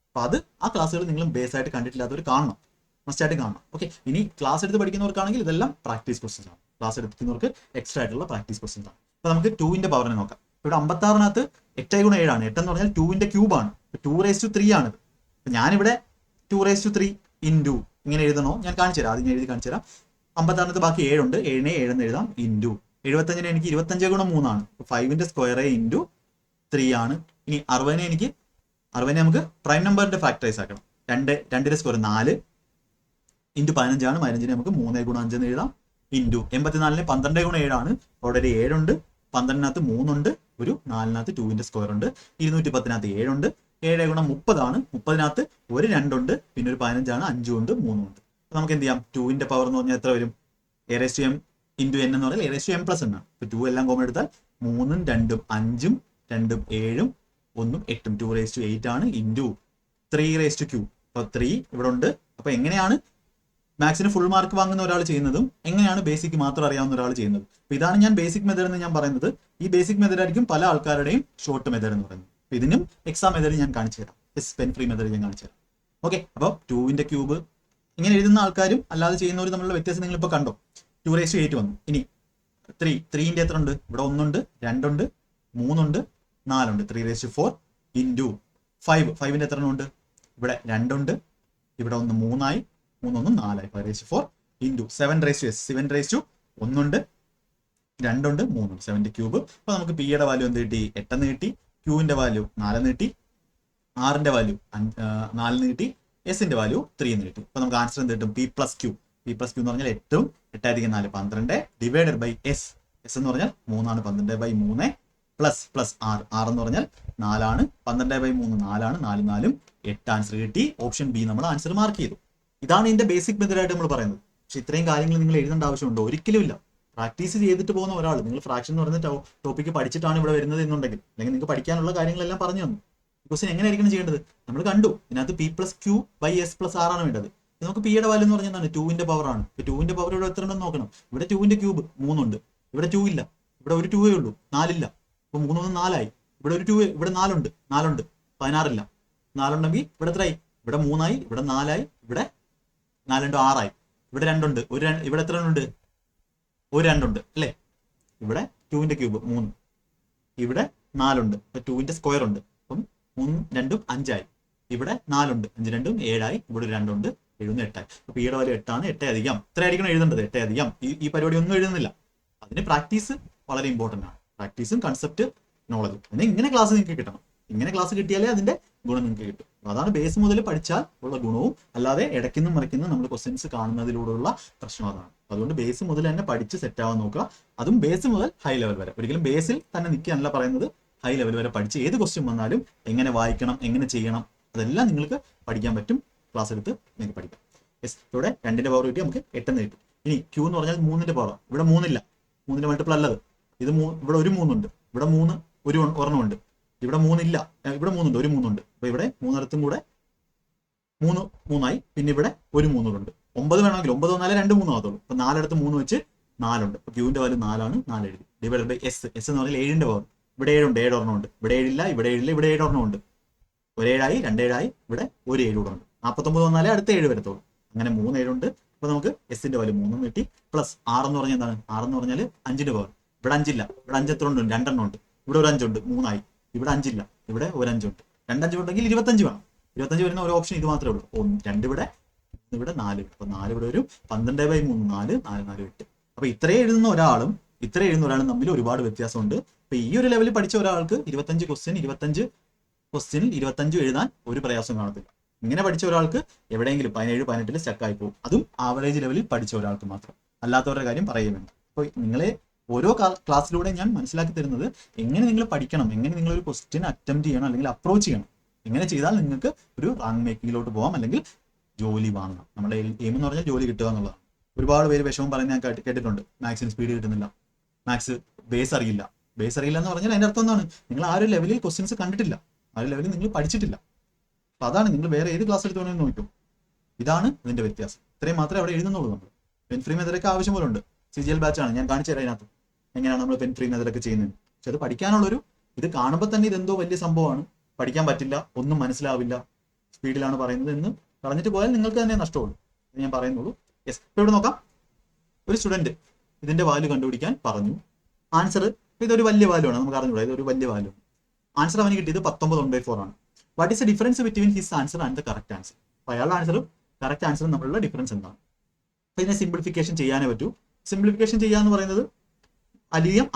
അപ്പോൾ അത് ആ ക്ലാസ്സുകൾ നിങ്ങൾ ബേസ് ആയിട്ട് കണ്ടിട്ടില്ലാത്തവർ കാണണം, മസ്റ്റായിട്ട് കാണണം. ഓക്കെ, ഇനി ക്ലാസ് എടുത്ത് പഠിക്കുന്നവർക്കാണെങ്കിൽ ഇതെല്ലാം പ്രാക്ടീസ് ക്വസ്റ്റ്യൻസ് ആണ്. ക്ലാസ് എടുക്കുന്നവർക്ക് എക്സ്ട്രാ ആയിട്ടുള്ള പ്രാക്ടീസ് ക്വസ്റ്റ്യൻസ് ആണ്. അപ്പോൾ നമുക്ക് 2ന്റെ പവറിനെ നോക്കാം. ഇവിടെ 56-നകത്ത് 8 × 7 ആണ്. 8 എന്ന് പറഞ്ഞാൽ 2ന്റെ ക്യൂബാണ്. 2�3 ആണിത്. അപ്പോൾ ഞാനിവിടെ 2�3× ഇങ്ങനെ എഴുതണോ, ഞാൻ കാണിച്ചു തരാം. ആദ്യം എഴുതി കാണിച്ചു തരാം. 56-നകത്ത് ബാക്കി 7 ഉണ്ട്. 7-നെ 7 എന്ന് എഴുതാം. ഇൻറ്റു 75-നെ എനിക്ക് 25 × 3 ആണ്. 5ന്റെ സ്ക്വയർ ഇൻറ്റു 3 ആണ്. ഇനി 60-നെ നമുക്ക് പ്രൈം നമ്പറിന്റെ ഫാക്ടറൈസ് ആക്കണം. 2ന്റെ സ്ക്വയർ 4 ഇൻറ്റു 15 ആണ്. 15-നെ നമുക്ക് 3 × 5 എന്ന് എഴുതാം. ഇൻറ്റു 84-നെ 12 × 7 ആണ്. ഓൾറെഡി 7 ഉണ്ട്. 12-നകത്ത് 3 ഉണ്ട്. ഒരു 4-നകത്ത് 2ന്റെ സ്ക്വയർ ഉണ്ട്. 210-നകത്ത് 7 ഉണ്ട്. 7 × 30 ആണ്. 30-നകത്ത് ഒരു 2 ഉണ്ട്. പിന്നെ ഒരു 15 ആണ്. 5 ഉണ്ട്. 3 ഉണ്ട്. അപ്പോൾ നമുക്ക് എന്ത് ചെയ്യാം, 2ന്റെ പവർ എന്ന് പറഞ്ഞാൽ എത്ര വരും, a⁻m × n എന്ന് പറഞ്ഞാൽ a⁻m+n ആണ്. ഇപ്പോൾ 2 എല്ലാം കോമൺ എടുത്താൽ 3ഉം 2ഉം 5ഉം 2ഉം 7ഉം 1 8 2^8 ആണ് ഇൻറ്റു 3^q. അപ്പൊ 3 ഇവിടെ ഉണ്ട്. അപ്പൊ എങ്ങനെയാണ് മാത്സിന് ഫുൾ മാർക്ക് വാങ്ങുന്ന ഒരാൾ ചെയ്യുന്നതും എങ്ങനെയാണ് ബേസിക് മാത്രം അറിയാവുന്ന ഒരാൾ ചെയ്യുന്നത്. അപ്പൊ ഇതാണ് ഞാൻ ബേസിക് മെത്തേഡ് എന്ന് ഞാൻ പറയുന്നത്. ഈ ബേസിക് മെത്തേഡ് ആയിരിക്കും പല ആൾക്കാരുടെയും ഷോർട്ട് മെത്തേഡ് എന്ന് പറയുന്നത്. ഇതിനും എക്സാം മെത്തേഡ് ഞാൻ കാണിച്ചു തരാം. പെൻ ഫ്രീ മെത്തേഡ് ഞാൻ കാണിച്ചു തരാം. ഓക്കെ, അപ്പോൾ 2ന്റെ ക്യൂബ് ഇങ്ങനെ എഴുതുന്ന ആൾക്കാരും അല്ലാതെ ചെയ്യുന്നവരും തമ്മിലുള്ള വ്യത്യാസം നിങ്ങൾ ഇപ്പോൾ കണ്ടോ. 2^8 വന്നു. ഇനി 3ന്റെ എത്ര ഉണ്ട്? ഇവിടെ 1 ഉണ്ട്, 2 ഉണ്ട്, 3 ഉണ്ട്, 4 ഉണ്ട്. 3^4 ഇൻറ്റു 5ന്റെ എത്ര ഉണ്ട്? ഇവിടെ 2 ഉണ്ട്, ഇവിടെ 1 3 3 1 4 5^4 ഇൻറ്റു 7^s 7 ഉണ്ട്, 2 ഉണ്ട്, 3 ഉണ്ട്. 7ന്റെ ക്യൂബ്. അപ്പൊ നമുക്ക് പിയുടെ വാല്യൂ എന്ത് കിട്ടി? 8 എന്ന് കിട്ടി. ക്യൂവിന്റെ വാല്യൂ 4 എന്ന് കിട്ടി. ആറിന്റെ വാല്യൂ 4 എന്ന് കിട്ടി. എസിന്റെ വാല്യൂ 3 എന്ന് കിട്ടി. അപ്പൊ നമുക്ക് ആൻസർ എന്ത് കിട്ടും? പി പ്ലസ് ക്യൂ എന്ന് പറഞ്ഞാൽ 8 8 4 12 ഡിവൈഡഡ് ബൈ എസ് എന്ന് പറഞ്ഞാൽ 3 ആണ്. 12/3 പ്ലസ് ആർ എന്ന് പറഞ്ഞാൽ 4 ആണ്. 12/3 4 ആണ്. 4 4 8 ആൻസർ കിട്ടി. ഓപ്ഷൻ ബി നമ്മൾ ആൻസർ മാർക്ക് ചെയ്തു. ഇതാണ് ഇതിന്റെ ബേസിക് മെത്തേഡായിട്ട് നമ്മൾ പറയുന്നത്. പക്ഷെ ഇത്രയും കാര്യങ്ങൾ നിങ്ങൾ എഴുതേണ്ട ആവശ്യമുണ്ടോ? ഒരിക്കലും ഇല്ല. പ്രാക്ടീസ് ചെയ്തിട്ട് പോകുന്ന ഒരാൾ, നിങ്ങൾ ഫ്രാക്ഷൻ എന്ന് പറയുന്ന ടോപ്പിക്ക് പഠിച്ചിട്ടാണ് ഇവിടെ വരുന്നത് എന്നുണ്ടെങ്കിൽ, അല്ലെങ്കിൽ നിങ്ങൾക്ക് പഠിക്കാനുള്ള കാര്യങ്ങളെല്ലാം പറഞ്ഞു തന്നു. ക്വസ്റ്റ്യൻ എങ്ങനെയായിരിക്കണം ചെയ്യേണ്ടത് നമ്മൾ കണ്ടു. ഇതിനകത്ത് P plus Q by S plus R ആണ് വേണ്ടത്. നമുക്ക് പിയുടെ വാല്യൂ എന്ന് പറഞ്ഞാൽ എന്താണ്? 2ന്റെ പവർ ആണ്. 2ന്റെ പവർ ഇവിടെ എത്ര ഉണ്ടെന്ന് നോക്കണം. ഇവിടെ 2ന്റെ ക്യൂബ് 3 ഉണ്ട്, ഇവിടെ 2 ഇല്ല, ഇവിടെ ഒരു 2 ഉള്ളൂ, 4 ഇല്ല. അപ്പൊ 3 1 4 ആയി. ഇവിടെ ഒരു 2, ഇവിടെ 4 ഉണ്ട്, 16 ഇല്ല. 4 ഉണ്ടെങ്കിൽ ഇവിടെ എത്ര ആയി? ഇവിടെ 3 ആയി, ഇവിടെ 4 ആയി, ഇവിടെ 4 × 6 ആയി. ഇവിടെ 2 ഉണ്ട്, ഇവിടെ എത്ര ഉണ്ട്? ഒരു 2 ഉണ്ട് അല്ലേ? ഇവിടെ 2ന്റെ ക്യൂബ് 3, ഇവിടെ 4 ഉണ്ട്. അപ്പൊ 2ന്റെ സ്ക്വയർ ഉണ്ട്. അപ്പം 3 2 5 ആയി. ഇവിടെ 4 ഉണ്ട്, 5 2 7 ആയി. ഇവിടെ 2 ഉണ്ട്, 7 8 ആയി. അപ്പൊ പിയുടെ വാല്യൂ 8 ആണ്. 8 അധികം ഇത്ര ആയിരിക്കണം എഴുതേണ്ടത്. 8 അധികം ഈ പരിപാടി ഒന്നും എഴുതുന്നില്ല. അതിന് പ്രാക്ടീസ് വളരെ ഇമ്പോർട്ടന്റ് ആണ്. പ്രാക്ടീസും കൺസെപ്റ്റ് നോളജും. അതിന് ഇങ്ങനെ ക്ലാസ് നിങ്ങൾക്ക് കിട്ടണം. ഇങ്ങനെ ക്ലാസ് കിട്ടിയാലേ അതിന്റെ ഗുണം നിങ്ങൾക്ക് കിട്ടും. അതാണ് ബേസ് മുതൽ പഠിച്ചാൽ ഉള്ള ഗുണവും. അല്ലാതെ ഇടയ്ക്കുന്നും മറിക്കുന്നു നമ്മൾ ക്വസ്റ്റ്യൻസ് കാണുന്നതിലൂടെയുള്ള പ്രശ്നം അതാണ്. അതുകൊണ്ട് ബേസ് മുതൽ തന്നെ പഠിച്ച് സെറ്റ് ആവാൻ നോക്കുക. അതും ബേസ് മുതൽ ഹൈ ലെവൽ വരെ. ഒരിക്കലും ബേസിൽ തന്നെ നിൽക്കാനല്ല പറയുന്നത്. ഹൈ ലെവൽ വരെ പഠിച്ച് ഏത് ക്വസ്റ്റ്യൻ വന്നാലും എങ്ങനെ വായിക്കണം, എങ്ങനെ ചെയ്യണം, അതെല്ലാം നിങ്ങൾക്ക് പഠിക്കാൻ പറ്റും. ക്ലാസ് എടുത്ത് നിങ്ങൾക്ക് പഠിക്കാം. യെസ്, ഇവിടെ 2ന്റെ പവർ കിട്ടി, നമുക്ക് 8 എന്ന് കിട്ടി. ഇനി ക്യൂ എന്ന് പറഞ്ഞാൽ 3ന്റെ പവർ. ഇവിടെ 3 ഇല്ല, 3ന്റെ മൾട്ടിപ്പിൾ അല്ലത്. ഇത് ഇവിടെ ഒരു 3 ഉണ്ട്, ഇവിടെ 3 ഒരെണ്ണം ഉണ്ട്, ഇവിടെ 3 ഇല്ല, ഇവിടെ 3 ഉണ്ട്, ഒരു 3 ഉണ്ട്. അപ്പൊ ഇവിടെ 3 കൂടെ 3 ആയി. പിന്നെ ഇവിടെ ഒരു 3 ഉണ്ട്. 9 വേണമെങ്കിൽ 9 വന്നാലേ 2 3 ആകത്തുള്ളൂ. അപ്പൊ 4 3 വെച്ച് 4 ഉണ്ട്. അപ്പൊ ക്യൂവിന്റെ വാല്യൂ 4 ആണ്. 4 എഴുതി. ഡിവൈഡഡ് ബൈ എസ് എന്ന് പറഞ്ഞാൽ 7ന്റെ പവർ. ഇവിടെ 7 ഉണ്ട്, 7 ഒരെണ്ണം ഉണ്ട്. ഇവിടെ 7 ഇല്ല, ഇവിടെ 7 ഇല്ല, ഇവിടെ 7 ഒരെണ്ണം ഉണ്ട്. ഒരു 7 ആയി, 2 7 ആയി, ഇവിടെ ഒരു 7 കൂടെ ഉണ്ട്. 49 വന്നാലേ അടുത്ത 7 വരത്തുള്ളൂ. അങ്ങനെ 3 7 ഉണ്ട്. അപ്പൊ നമുക്ക് എസിന്റെ വാല്യൂ 3 കിട്ടി. പ്ലസ് 6 എന്ന് പറഞ്ഞാൽ എന്താണ്? 6 എന്ന് പറഞ്ഞാൽ 5ന്റെ പവർ. ഇവിടെ 5 ഇല്ല, ഇവിടെ 5 എത്ര ഉണ്ട്? 2 എണ്ണം ഉണ്ട്. ഇവിടെ ഒരു 5 ഉണ്ട്, 3 ആയി. ഇവിടെ 5 ഇല്ല, ഇവിടെ ഒരു 5 ഉണ്ട്. 2 5 ഉണ്ടെങ്കിൽ 25 വേണം. 25 വരുന്ന ഒരു ഓപ്ഷൻ ഇത് മാത്രമേ ഉള്ളൂ. 2 ഇവിടെ, 4. അപ്പൊ 4 ഇവിടെ ഒരു 12/3 4 4 4 8. അപ്പൊ ഇത്രയും എഴുതുന്ന ഒരാളും തമ്മിൽ ഒരുപാട് വ്യത്യാസമുണ്ട്. അപ്പൊ ഈ ഒരു ലെവലിൽ പഠിച്ച ഒരാൾക്ക് 25 ക്വസ്റ്റ്യനിൽ 25 എഴുതാൻ ഒരു പ്രയാസം കാണത്തില്ല. ഇങ്ങനെ പഠിച്ച ഒരാൾക്ക് എവിടെയെങ്കിലും 17 18 സ്റ്റക്കായി പോകും. അതും ആവറേജ് ലെവലിൽ പഠിച്ച ഒരാൾക്ക് മാത്രം. അല്ലാത്തവരുടെ കാര്യം പറയുന്നുണ്ട്. അപ്പോൾ നിങ്ങളെ ഓരോ ക്ലാസ്സിലൂടെ ഞാൻ മനസ്സിലാക്കി തരുന്നത് എങ്ങനെ നിങ്ങൾ പഠിക്കണം, എങ്ങനെ നിങ്ങൾ ഒരു ക്വസ്റ്റ്യൻ അറ്റംപ്റ്റ് ചെയ്യണം, അല്ലെങ്കിൽ അപ്രോച്ച് ചെയ്യണം. എങ്ങനെ ചെയ്താൽ നിങ്ങൾക്ക് ഒരു റാങ്ക് മേക്കിങ്ങിലോട്ട് പോകാം, അല്ലെങ്കിൽ ജോലി വാങ്ങാം. നമ്മുടെ എയിം എന്ന് പറഞ്ഞാൽ ജോലി കിട്ടുക എന്നുള്ളതാണ്. ഒരുപാട് പേര് വിഷമം പറയുന്നത് ഞാൻ കേട്ടിട്ടുണ്ട്. മാത്സിന് സ്പീഡ് കിട്ടുന്നില്ല, മാത്സ് ബേസ് അറിയില്ല എന്ന് പറഞ്ഞാൽ അതിന്റെ അർത്ഥം എന്താണ്? നിങ്ങൾ ആ ഒരു ലെവലിൽ ക്വസ്റ്റ്യൻസ് കണ്ടിട്ടില്ല, ആ ഒരു ലെവലിൽ നിങ്ങൾ പഠിച്ചിട്ടില്ല. അപ്പൊ അതാണ് നിങ്ങൾ വേറെ ഏത് ക്ലാസ് എടുത്ത് വേണമെന്ന് നോക്കും. ഇതാണ് ഇതിന്റെ വ്യത്യാസം. ഇത്രയും മാത്രമേ അവിടെ എഴുതുന്നുള്ളൂ. നമ്മൾ പെൻ ഫ്രീ മെത്തേഡൊക്കെ ആവശ്യം പോലെ ഉണ്ട്. CGL ബാച്ചാണ്, ഞാൻ കാണിച്ചു തരാം അതിനകത്ത് എങ്ങനെയാണ് നമ്മൾ പെൻ ഫ്രീ മെത്തേഡൊക്കെ ചെയ്യുന്നത്. പക്ഷെ അത് പഠിക്കാനുള്ളൊരു ഇത് കാണുമ്പോൾ തന്നെ ഇതെന്തോ വലിയ സംഭവമാണ്, പഠിക്കാൻ പറ്റില്ല, ഒന്നും മനസ്സിലാവില്ല, സ്പീഡിലാണ് പറയുന്നത് എന്ന് പറഞ്ഞിട്ട് പോയാൽ നിങ്ങൾക്ക് തന്നെ നഷ്ടമുള്ളൂ എന്ന് ഞാൻ പറയുന്നുള്ളൂ. യെസ്, ഇപ്പൊ ഇവിടെ നോക്കാം. ഒരു സ്റ്റുഡന്റ് ഇതിന്റെ വാല്യൂ കണ്ടുപിടിക്കാൻ പറഞ്ഞു. ആൻസർ ഇതൊരു വലിയ വാല്യൂ ആണ്, നമുക്ക് അറിഞ്ഞൂടാ, ഇതൊരു വലിയ വാല്യൂ. ആൻസർ അവന് കിട്ടിയത് 19/4 ആണ്. What is the difference between his answer and the correct answer? അപ്പൊ അയാളുടെ ആൻസറും കറക്റ്റ് ആൻസറും തമ്മിലുള്ള ഡിഫറൻസ് എന്താണ്? അപ്പൊ ഇതിനെ സിംപ്ലിഫിക്കേഷൻ ചെയ്യാനേ പറ്റൂ. സിംപ്ലിഫിക്കേഷൻ ചെയ്യാന്ന് പറയുന്നത്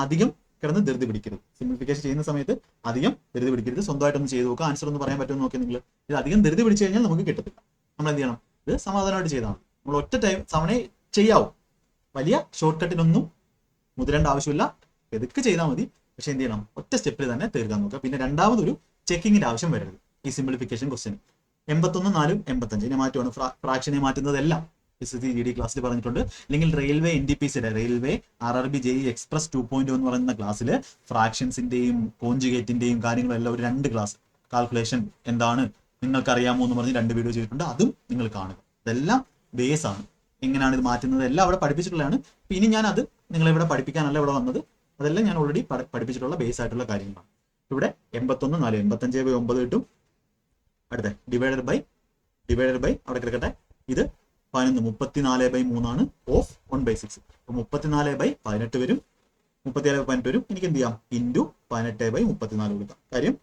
അധികം കിടന്ന് ധൃതി പിടിക്കരുത്. സിംപ്ലിഫിക്കേഷൻ ചെയ്യുന്ന സമയത്ത് അധികം ധൃതി പിടിക്കരുത്. സ്വന്തമായിട്ടൊന്ന് ചെയ്ത് നോക്കുക. ആൻസർ ഒന്ന് പറയാൻ പറ്റുമെന്ന് നോക്കി നിങ്ങൾ. ഇത് അധികം ധൃതി പിടിച്ചു കഴിഞ്ഞാൽ നമുക്ക് കിട്ടത്തില്ല. നമ്മൾ എന്ത് ചെയ്യണം? ഇത് സമാധാനമായിട്ട് ചെയ്താൽ മതി. നമ്മൾ ഒറ്റ സമയം ചെയ്യാവും. വലിയ ഷോർട്ട് കട്ടിനൊന്നും മുതിരേണ്ട ആവശ്യമില്ല. എതൊക്കെ ചെയ്താൽ മതി. പക്ഷെ എന്ത് ചെയ്യണം? ഒറ്റ സ്റ്റെപ്പിൽ തന്നെ തീർക്കാൻ നോക്കുക. പിന്നെ രണ്ടാമതൊരു ചെക്കിങ്ങിന്റെ ആവശ്യം വരരുത് ഈ സിംപ്ലിഫിക്കേഷൻ ക്വസ്റ്റ്യൻ. 81 4 85 ഇതിനെ മാറ്റുവാണ്, ഫ്രാക്ഷനെ മാറ്റുന്നതെല്ലാം SSC GD ക്ലാസ്സിൽ പറഞ്ഞിട്ടുണ്ട്. അല്ലെങ്കിൽ റെയിൽവേ NTPCയുടെ റെയിൽവേ RRB JEE എക്സ്പ്രസ് 2.0 എന്ന് പറയുന്ന ക്ലാസ്സിൽ ഫ്രാക്ഷൻസിന്റെയും കോൺജുഗേറ്റിന്റെയും കാര്യങ്ങളെല്ലാം ഒരു 2 ക്ലാസ് കാൽക്കുലേഷൻ എന്താണ് നിങ്ങൾക്ക് അറിയാമോ എന്ന് പറഞ്ഞ് 2 വീഡിയോ ചെയ്തിട്ടുണ്ട്. അതും നിങ്ങൾ കാണുക. ഇതെല്ലാം ബേസ് ആണ്. എങ്ങനെയാണ് ഇത് മാറ്റുന്നത് എല്ലാം അവിടെ പഠിപ്പിച്ചിട്ടുള്ളതാണ്. ഇനി ഞാൻ അത് നിങ്ങളെ ഇവിടെ പഠിപ്പിക്കാനല്ല ഇവിടെ വന്നത്. അതെല്ലാം ഞാൻ ഓൾറെഡി പഠിപ്പിച്ചിട്ടുള്ള ബേസ് ആയിട്ടുള്ള കാര്യങ്ങളാണ്. ഇവിടെ 81 4 85/9 കിട്ടും. അടുത്ത ഡിവൈഡഡ് ബൈ അവിടെ കിടക്കട്ടെ. ഇത് 11 34/3 ആണ്. ഓഫ് 1/6. അപ്പൊ 34/18 വരും. 37/18 വരും. എനിക്ക് എന്ത് ചെയ്യാം? ഇൻറ്റു 18/34 കൊടുക്കാം. കാര്യം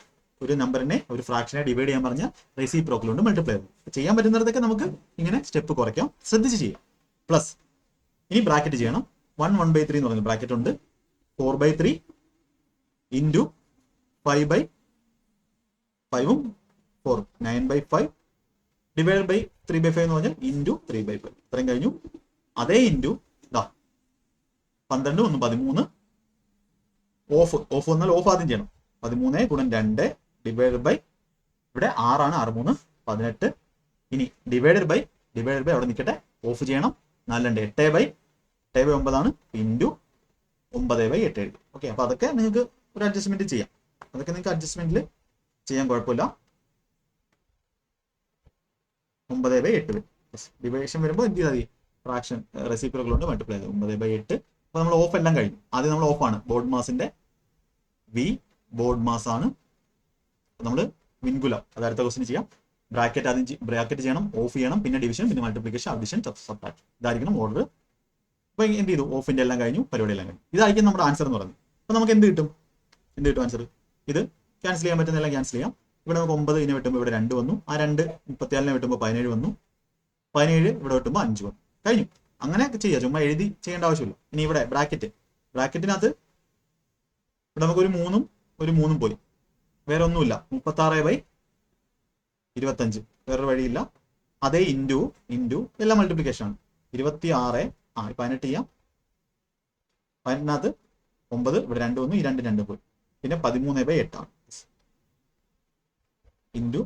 ഒരു നമ്പറിനെ ഒരു ഫ്രാക്ഷനെ ഡിവൈഡ് ചെയ്യാൻ പറഞ്ഞാൽ റെസിപ്രോക്കൽ കൊണ്ട് മൾട്ടിപ്ലൈ ആകും. ചെയ്യാൻ പറ്റുന്നിടത്തൊക്കെ നമുക്ക് ഇങ്ങനെ സ്റ്റെപ്പ് കുറയ്ക്കാം. ശ്രദ്ധിച്ച് ചെയ്യാം. പ്ലസ് ഇനി ബ്രാക്കറ്റ് ചെയ്യണം. 1/3 എന്ന് പറയുന്നത് ബ്രാക്കറ്റ് ഉണ്ട്. 4/3 ഇൻറ്റു 5/5 4 9/5 ഡിവൈഡ് ബൈ 3/5 എന്ന് പറഞ്ഞാൽ ഇൻറ്റു 3/5. ഇത്രയും കഴിഞ്ഞു. അതേ ഇൻറ്റു 12 1 13 ഓഫ് വന്നാൽ ഓഫ് ആദ്യം ചെയ്യണം. 13 ഗുണം 2 ഡിവൈഡ് ബൈ ഇവിടെ 6 ആണ്. 6 3 18. ഇനി ഡിവൈഡഡ് ബൈ അവിടെ നിൽക്കട്ടെ. ഓഫ് ചെയ്യണം. 4 2 8/9 ആണ്. ഇൻറ്റു 9/8 എഴുതി. ഓക്കെ. അപ്പൊ അതൊക്കെ നിങ്ങൾക്ക് ഒരു അഡ്ജസ്റ്റ്മെന്റ് ചെയ്യാം. അതൊക്കെ നിങ്ങൾക്ക് അഡ്ജസ്റ്റ്മെന്റിൽ ചെയ്യാൻ കുഴപ്പമില്ല. 9/8 വരും. ഡിവിഷൻ വരുമ്പോൾ എന്ത് ചെയ്താൽ മതി? ഫ്രാക്ഷൻ റെസിപ്രോക്കൽ കൊണ്ട് മൾട്ടിപ്ലൈ ചെയ്ത് 9/8. അപ്പൊ നമ്മൾ ഓഫ് എല്ലാം കഴിഞ്ഞു. ആദ്യം നമ്മൾ ഓഫ് ആണ്. ബോർഡ് മാസിന്റെ ബോർഡ് മാസ് ആണ്. നമ്മൾ വിൻകുലം അത് അടുത്ത ക്വസ്റ്റ്യൻ ചെയ്യാം. ബ്രാക്കറ്റ് ചെയ്യണം. ഓഫ് ചെയ്യണം. പിന്നെ ഡിവിഷൻ, പിന്നെ മൾട്ടിപ്ലിക്കേഷൻ, അഡിഷൻ, സബ്ട്രാക്ഷൻ. ഇതായിരിക്കണം ഓർഡർ. അപ്പൊ എന്ത് ചെയ്തു? ഓഫിന്റെ എല്ലാം കഴിഞ്ഞു. പരിപാടി എല്ലാം കഴിഞ്ഞു. ഇതായിരിക്കും നമ്മുടെ ആൻസർ എന്ന് പറയുന്നത്. അപ്പൊ നമുക്ക് എന്ത് കിട്ടും ആൻസർ? ഇത് ക്യാൻസൽ ചെയ്യാൻ പറ്റുന്നതെല്ലാം ക്യാൻസൽ ചെയ്യാം. ഇവിടെ നമുക്ക് 9 ഇതിനെ വെട്ടുമ്പോൾ ഇവിടെ 2 വന്നു. ആ 2 34 വെട്ടുമ്പോൾ 17 വന്നു. 17 ഇവിടെ വെട്ടുമ്പോൾ 5 വന്നു. കഴിഞ്ഞു. അങ്ങനെ ചെയ്യാം. ചുമ്മാ എഴുതി ചെയ്യേണ്ട ആവശ്യമില്ല. ഇനി ഇവിടെ ബ്രാക്കറ്റിനകത്ത് ഇവിടെ നമുക്ക് ഒരു 3 പോയി. വേറെ ഒന്നുമില്ല. 36/25 വേറൊരു വഴിയില്ല. അതേ ഇൻറ്റു എല്ലാം മൾട്ടിപ്ലിക്കേഷൻ ആണ്. 26 18 ചെയ്യാം. 18 9 ഇവിടെ 2 വന്നു. ഈ 2 പോയി. പിന്നെ 13/8 ആണ്. ഇൻറ്റു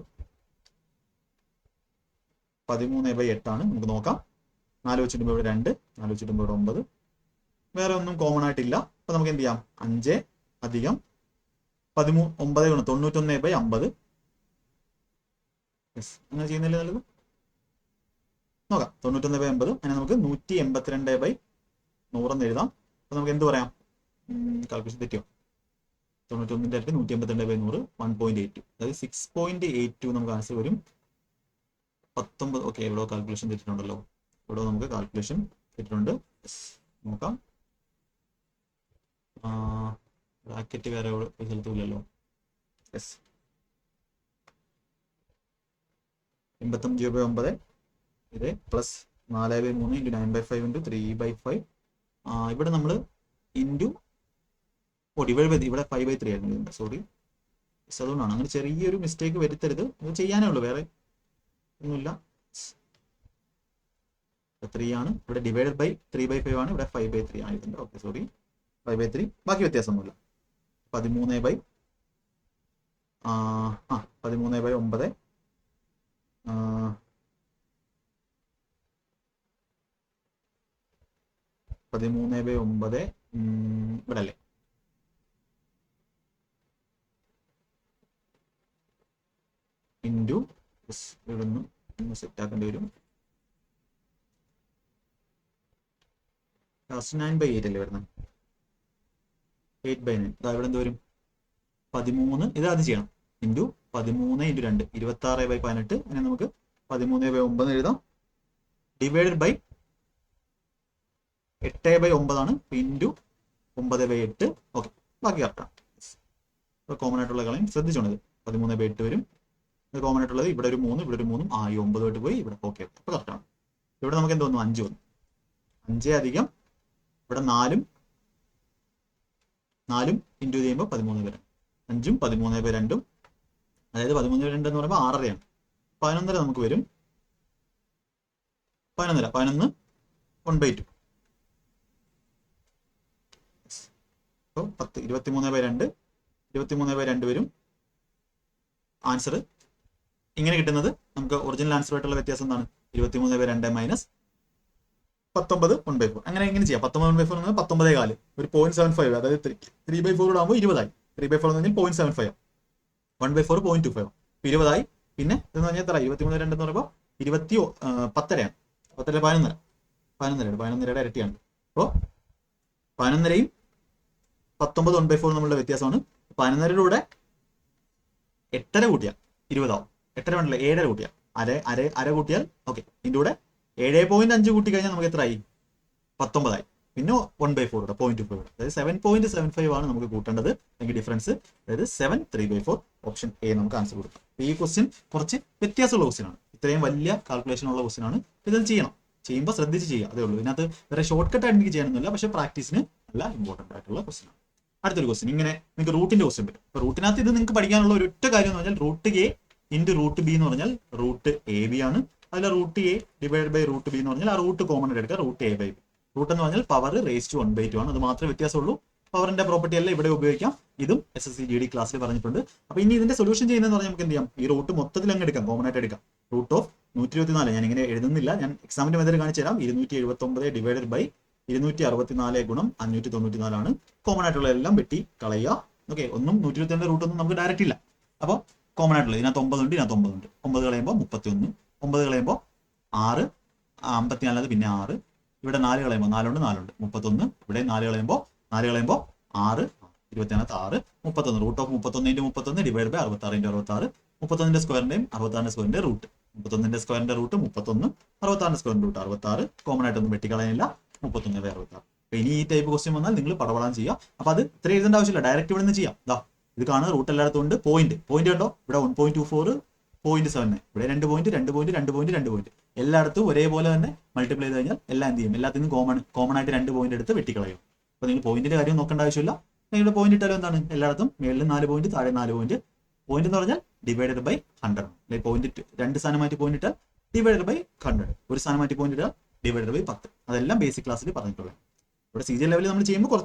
13/8 ആണ്. നമുക്ക് നോക്കാം. 4 വെച്ചിട്ടുമ്പോൾ ഇവിടെ 2, 4 വെച്ചിട്ടുമ്പോൾ ഇവിടെ 9. വേറെ ഒന്നും കോമൺ ആയിട്ടില്ല. അപ്പൊ നമുക്ക് എന്ത് ചെയ്യാം? 5 അധികം 13 9 91/50. അങ്ങനെ ചെയ്യുന്നില്ല നല്ലത്. നോക്കാം. 91/50. അങ്ങനെ നമുക്ക് 182/100 എന്ന് എഴുതാം. അപ്പൊ നമുക്ക് എന്ത് പറയാം? കാൽക്കുലേഷൻ തെറ്റിയോ? 91 182/100 1.82. അതായത് 6.82 നമുക്ക് ആൻസർ വരും. 19. ഓക്കെ. ഇവിടെ കാൽക്കുലേഷൻ തെറ്റിട്ടുണ്ടല്ലോ. ഇവിടെ നമുക്ക് കാൽക്കുലേഷൻ തെറ്റിട്ടുണ്ട്. നോക്കാം. ബ്രാക്കറ്റ് വേറെ സ്ഥലത്തും ഇല്ലല്ലോ. 85/9 ഇത് പ്ലസ് 4/3 ഇൻറ്റു 9/5 ഇൻറ്റു 3/5. ഇവിടെ നമ്മൾ ഇൻറ്റു ഡിവൈഡ് ഇവിടെ 5/3 ആയിരുന്നു. സോറി, അതുകൊണ്ടാണ്. അങ്ങനെ ചെറിയൊരു മിസ്റ്റേക്ക് വരുത്തരുത്. അത് ചെയ്യാനേ ഉള്ളൂ, വേറെ ഒന്നുമില്ല. 3 ആണ്. ഇവിടെ ഡിവൈഡ് ബൈ 3/5 ആണ്. ഇവിടെ 5/3 ആയിട്ടുണ്ട്. Okay, sorry, 5/3. ബാക്കി വ്യത്യാസമൊന്നുമില്ല. 13/9 13/9 ഇവിടെ അല്ലേ? ഇൻറ്റു ഇവിടെ ഒന്ന് സെറ്റ് ആക്കേണ്ടി വരും. ലാസ്റ്റ് 9/8 അല്ലേ വരുന്നത്? 8/9. ഇവിടെ എന്ത് വരും? 13. ഇത് ആദ്യം ചെയ്യണം. Into 13 into 2 26/18. അങ്ങനെ നമുക്ക് 13/9 എഴുതാം. ഡിവൈഡഡ് ബൈ 8/9 ആണ്. ഇൻറ്റു 9/8. ഓക്കെ, ബാക്കി കറക്റ്റാണ്. കോമൺ ആയിട്ടുള്ള കളയും ശ്രദ്ധിച്ചോണത്. 13/8 വരും. ഇത് കോമൺ ആയിട്ടുള്ളത് ഇവിടെ ഒരു 3, ഇവിടെ ഒരു 3. ഈ 9 പോയി ഇവിടെ. ഓക്കെ, അപ്പോൾ കറക്റ്റാണ്. ഇവിടെ നമുക്ക് എന്ത് വന്നു? 5 വന്നു. 5 അധികം ഇവിടെ 4 ഇൻറ്റു ചെയ്യുമ്പോൾ 13 വരും. 5ഉം 13/2. അതായത് 13/2 എന്ന് പറയുമ്പോൾ 6.5 ആണ്. 11.5 നമുക്ക് വരും. 11 1/2. അപ്പോൾ 23/2 വരും. ആൻസർ ഇങ്ങനെ കിട്ടുന്നത്. നമുക്ക് ഒറിജിനൽ ആൻസറുമായിട്ടുള്ള വ്യത്യാസം എന്താണ്? 23/2 മൈനസ് 19 1/4 അങ്ങനെ എങ്ങനെ ചെയ്യാം. 19 1/4 എന്ന് 19.4 ഒരു 0.75 അതായത് 3/4 ആകുമ്പോൾ 20 3/4 എന്ന് പറഞ്ഞാൽ 0.75 1/4 0.25 20 പിന്നെ ഇതെന്ന് പറഞ്ഞാൽ എത്ര 23 2 എന്ന് പറയുമ്പോൾ 10.5 11 11 ഇരട്ടിയാണ്. അപ്പോൾ 11യും 19 1/4 നമ്മളുടെ വ്യത്യാസമാണ്. 11യുടെ കൂടെ 8.5 കൂട്ടിയാൽ 20 ആവും. 8.5 വേണ്ടല്ലേ 7.5 കൂട്ടിയാൽ അര കൂട്ടിയാൽ ഓക്കെ. ഇതിൻ്റെ കൂടെ 7.5 കൂട്ടി കഴിഞ്ഞാൽ നമുക്ക് എത്രയായി 19 പിന്നെ 1/4 0.25 അതായത് 7.75 ആണ് നമുക്ക് കൂട്ടേണ്ടത്. അല്ലെങ്കിൽ ഡിഫറൻസ് അതായത് 7 3/4 ഓപ്ഷൻ എ നമുക്ക് ആൻസർ കൊടുക്കാം. ഈ ക്വസ്റ്റ്യൻ കുറച്ച് വ്യത്യാസമുള്ള ക്വസ്റ്റ്യൻ ആണ്. ഇത്രയും വലിയ കാൽക്കുലേഷൻ ഉള്ള ക്വസ്റ്റ്യൻ ആണ്. ഇത് ചെയ്യുമ്പോൾ ശ്രദ്ധിച്ച് ചെയ്യുക അതേ ഉള്ളൂ. ഇതിനകത്ത് വേറെ ഷോർട്ട് കട്ട് ആയിട്ട് എനിക്ക് ചെയ്യാനൊന്നുമില്ല, പക്ഷേ പ്രാക്ടീസിന് നല്ല ഇമ്പോർട്ടൻ്റ് ആയിട്ടുള്ള ക്വസ്റ്റ്യൻ ആണ്. അടുത്തൊരു ക്വസ്റ്റ്യൻ ഇങ്ങനെ നിങ്ങൾക്ക് റൂട്ടിന്റെ ക്വസ്റ്റ്യൻ വരും. അപ്പോൾ റൂട്ടിനകത്ത് ഇത് നിങ്ങൾക്ക് പഠിക്കാനുള്ള ഒരു ഒറ്റ കാര്യം എന്ന് പറഞ്ഞാൽ root A into root B എന്ന് പറഞ്ഞാൽ റൂട്ട് എ ബി ആണ്. അതിൽ root A divide by root B എന്ന് പറഞ്ഞാൽ ആ റൂട്ട് കോമൺ ആയിട്ട് എടുക്കുക root A by B. Root എന്ന് പറഞ്ഞാൽ പവർ റേസ് ടു 1/2 ആണ്. അത് മാത്രമേ വ്യത്യാസമുള്ളൂ. പവറിന്റെ പ്രോപ്പർട്ടി അല്ല ഇവിടെ ഉപയോഗിക്കാം. ഇതും SSC GD ക്ലാസ്സിൽ പറഞ്ഞിട്ടുണ്ട്. അപ്പോൾ ഇനി ഇതിന്റെ സൊല്യൂഷൻ ചെയ്യുന്നതെന്ന് പറഞ്ഞാൽ നമുക്ക് എന്ത് ചെയ്യാം, ഈ റൂട്ട് മൊത്തത്തിൽ അങ്ങ് എടുക്കാം, കോമൺ ആയിട്ട് എടുക്കാം. റൂട്ട് ഓഫ് 124 ഞാൻ ഇങ്ങനെ എഴുതുന്നില്ല, ഞാൻ എക്സാമിന്റെ മെത്തേഡ് കാണിച്ചു തരാം. 279 ഡിവൈഡഡ് ബൈ 264 ഗുണം 594 ആണ്. കോമൺ ആയിട്ടുള്ള എല്ലാം വെട്ടി കളയുക. ഓക്കെ, ഒന്നും 122 റൂട്ടൊന്നും നമുക്ക് ഡയറക്റ്റ് ഇല്ല. അപ്പോൾ കോമൺ ആയിട്ടുള്ളത് ഇതിനകത്ത് 9 ഉണ്ട്, ഇതിനകത്ത് 9 ഉണ്ട്. 9 കളയുമ്പോൾ 31, 9 കളയുമ്പോൾ 6, 54 പിന്നെ 6, ഇവിടെ 4 കളയുമ്പോൾ 4 ഉണ്ട് 31, ഇവിടെ 4 കളയുമ്പോൾ 6, 24 6 31 റൂട്ട് ഓഫ് 31 × 31 ഡിവൈഡ് ബൈ 66 × 66 31ന്റെ സ്ക്വയറിന്റെയും 66 സ്ക്വയറിന്റെ റൂട്ട് 31ന്റെ സ്ക്വയറിന്റെ റൂട്ട് 31 66 സ്ക്വയറിന്റെ റൂട്ട് 66 കോമൺ ആയിട്ടൊന്നും വെട്ടിക്കളയാനില്ല 31 ബൈ 66. അപ്പൊ ഇനി ഈ ടൈപ്പ് ക്വസ്റ്റ്യൻ വന്നാൽ നിങ്ങൾ പടപടാൻ ചെയ്യുക. അപ്പൊ അത് ഇത്ര എഴുതേണ്ട ആവശ്യമില്ല, ഡയറക്റ്റ് ഇവിടെ നിന്ന് ചെയ്യാം. ഇത് കാണുക റൂട്ട് എല്ലായിടത്തും ഉണ്ട്. പോയിന്റ് കണ്ടോ ഇവിടെ 1.24 0.7 ഇവിടെ 2 പോയിന്റ് എല്ലായിടത്തും ഒരേപോലെ തന്നെ മൾട്ടിപ്ലൈ ചെയ്ത് കഴിഞ്ഞാൽ എല്ലാം എന്ത് ചെയ്യും, എല്ലാത്തിനും കോമൺ ആയിട്ട് 2 പോയിന്റ് എടുത്ത് വെട്ടിക്കളയും. അപ്പൊ നിങ്ങൾ പോയിന്റിന്റെ കാര്യം നോക്കേണ്ട ആവശ്യമില്ല. നിങ്ങളുടെ പോയിന്റ് ഇട്ടാലും എന്താണ് എല്ലായിടത്തും മേളിൽ 4 പോയിന്റ് താഴെ 4 പോയിന്റ്. പോയിന്റ് എന്ന് പറഞ്ഞാൽ ഡിവൈഡഡ് ബൈ 100 അല്ലെങ്കിൽ പോയിന്റ് 2 സ്ഥാനം മാറ്റി പോയിന്റ് ഇട്ടാൽ ഡിവൈഡഡ് ബൈ 100, ഒരു സ്ഥാനം മാറ്റി പോയിന്റ് ഇട്ടാൽ ഡിവൈഡഡ് ബൈ 10. അതെല്ലാം ബേസിക് ക്ലാസ്സിൽ പറഞ്ഞിട്ടുള്ളത്. ഇവിടെ CGL ലെവലിൽ നമ്മൾ ചെയ്യുമ്പോൾ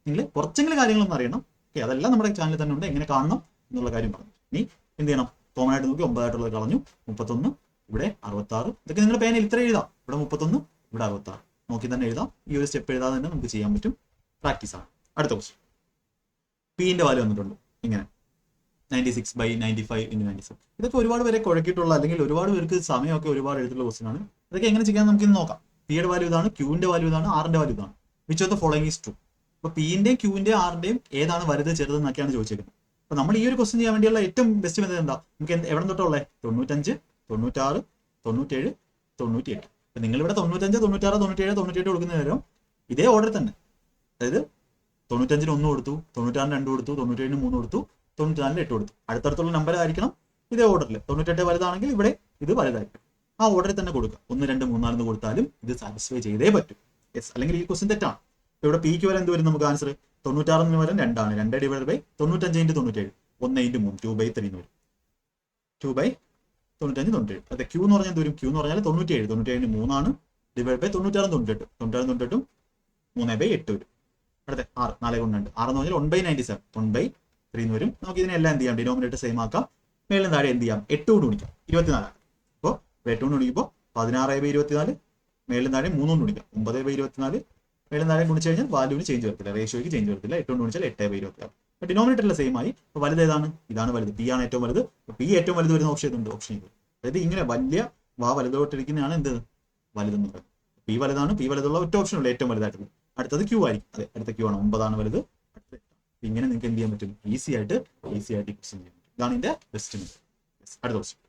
നിങ്ങൾ കുറച്ചെങ്കിലും കാര്യങ്ങളൊന്നും അറിയണം. ഓക്കെ, അതെല്ലാം നമ്മുടെ ചാനലിൽ തന്നെ ഉണ്ട്, എങ്ങനെ കാണണം എന്നുള്ള കാര്യം പറഞ്ഞു. ഇനി എന്ത് ചെയ്യണം, കോമൺ ആയിട്ട് നോക്കി 9 ആയിട്ടുള്ളത് കളഞ്ഞു. 31 ഇവിടെ 66 ഇതൊക്കെ നിങ്ങൾ പേനയിൽ ഇത്ര എഴുതാം. ഇവിടെ 31 ഇവിടെ 66 നോക്കി തന്നെ എഴുതാം. ഈ ഒരു സ്റ്റെപ്പ് എഴുതാതെ തന്നെ നമുക്ക് ചെയ്യാൻ പറ്റും. പ്രാക്ടീസ് ആണ്. അടുത്ത ക്വസ്റ്റ്യൻ പിന്റെ വാല്യൂ വന്നിട്ടുണ്ട് ഇങ്ങനെ 96/95 × 97. ഇതൊക്കെ ഒരുപാട് പേരെ കുഴക്കിയിട്ടുള്ള അല്ലെങ്കിൽ ഒരുപാട് പേർക്ക് സമയമൊക്കെ ഒരുപാട് എഴുതിയിട്ടുള്ള ക്വസ്റ്റ്യൻ ആണ്. ഇതൊക്കെ എങ്ങനെ ചെയ്യാൻ നമുക്ക് ഇന്ന് നോക്കാം. പിയുടെ വാല്യൂ ഇതാണ്, ക്യൂവിന്റെ വാല്യൂ ഇതാണ്, ആറിന്റെ വാല്യൂ ഇതാണ്. Which of the following is true. അപ്പൊ പിന്റെയും ക്യൂവിന്റെയും ആറിന്റെയും ഏതാണ് വലുത് ചെറുതെന്നൊക്കെയാണ് ചോദിച്ചേക്കുന്നത്. അപ്പൊ നമ്മൾ ഈ ഒരു ക്വസ്റ്റ്യൻ ചെയ്യാൻ വേണ്ടിയുള്ള ഏറ്റവും ബെസ്റ്റ് മെത്തേഡ് എന്താ, നമുക്ക് എവിടെ തൊട്ടുള്ളത് 95 96 97 98. അപ്പൊ നിങ്ങൾ ഇവിടെ 95 96 97 98 കൊടുക്കുന്ന നേരം ഇതേ ഓർഡർ തന്നെ, അതായത് 95 1 കൊടുത്തു, 96 2 കൊടുത്തു, 97 3 കൊടുത്തു, 94 8 കൊടുത്തു. അടുത്തടുത്തുള്ള നമ്പർ ആയിരിക്കണം ഇതേ ഓർഡറിൽ. 98 വലുതാണെങ്കിൽ ഇവിടെ ഇത് വലുതായിരിക്കും. ആ ഓർഡറിൽ തന്നെ കൊടുക്കുക. 1 2 3 4 കൊടുത്താലും ഇത് സാറ്റിസ്ഫൈ ചെയ്തേ പറ്റും. യെസ്, അല്ലെങ്കിൽ ഈ ക്വസ്റ്റ്യൻ തെറ്റാണ്. ഇവിടെ പിക്ക് വരെ എന്ത് വരും നമുക്ക് ആൻസർ 96 വരെ 2 ആണ്. 2 ഡിവൈഡ് ബൈ 95 × 97 1 × 3 2/3 എന്ന് വരും. 2/95 97. അതെ, ക്യൂ എന്ന് പറഞ്ഞാൽ എന്ത് വരും, ക്യൂ എന്ന് പറഞ്ഞാൽ 97 97 3 ആണ് ഡിവൈഡ് ബൈ 96 98 96 3/8 വരും. അടുത്ത 6 4 കൊണ്ട് 2 6 എന്ന് പറഞ്ഞാൽ 1/97 1/3 എന്ന് വരും. നമുക്ക് ഇതിനെല്ലാം എന്ത് ചെയ്യാം, ഡിനോമിനേറ്റർ സെയിം ആക്കാം. മേളിൽ താഴെ എന്ത് ചെയ്യാം 8 കൊണ്ട് ഗുണിക്കാം 24. അപ്പോൾ 8 കൊണ്ട് ഗുണിക്കുമ്പോൾ 16/24, മേളിൽ താഴെ 3 കൊണ്ട് ഗുണിക്കാം 9/24. മേളിൽ താഴെ ഗുണിച്ച് കഴിഞ്ഞാൽ വാല്യൂവിന് ചേഞ്ച് വരത്തില്ല, റേഷ്യോയ്ക്ക് ചേഞ്ച് വരത്തില്ല. 8 കൊണ്ട് ഗുണിച്ചാൽ 8/24. അപ്പോൾ ഡിനോമിനേറ്ററിലെ സെയിം ആയി. അപ്പോൾ വലുത് ഏതാണ്, ഇതാണ് വലുത്, പി ആണ് ഏറ്റവും വലുത്. പി ഏറ്റവും വലുത് വരുന്ന ഓപ്ഷൻ ഉണ്ട്, ഓപ്ഷൻ ഇത്. അതായത് ഇങ്ങനെ വലിയ വലുതോട്ടിരിക്കുന്നതാണ് എന്ത് വലുതെന്ന് പറയുന്നത്. പി വലുതാണ്, പി വലുതുള്ള ഒറ്റ ഓപ്ഷൻ ഉള്ളൂ ഏറ്റവും വലുതായിട്ടുള്ളത്. അടുത്തത് ക്യൂ ആയിരിക്കും. അതെ, അടുത്ത ക്യൂ ആണ്, 9 ആണ് വലുത്. അടുത്ത ഇങ്ങനെ നിങ്ങൾക്ക് എന്ത് ചെയ്യാൻ പറ്റും, ഈസി ആയിട്ട് ക്വസ്റ്റ്യൻ ചെയ്യാൻ പറ്റും. ഇതാണ് ഇതിന്റെ ബെസ്റ്റ് മെത്തേഡ്. അടുത്ത ക്വസ്റ്റ്യൻ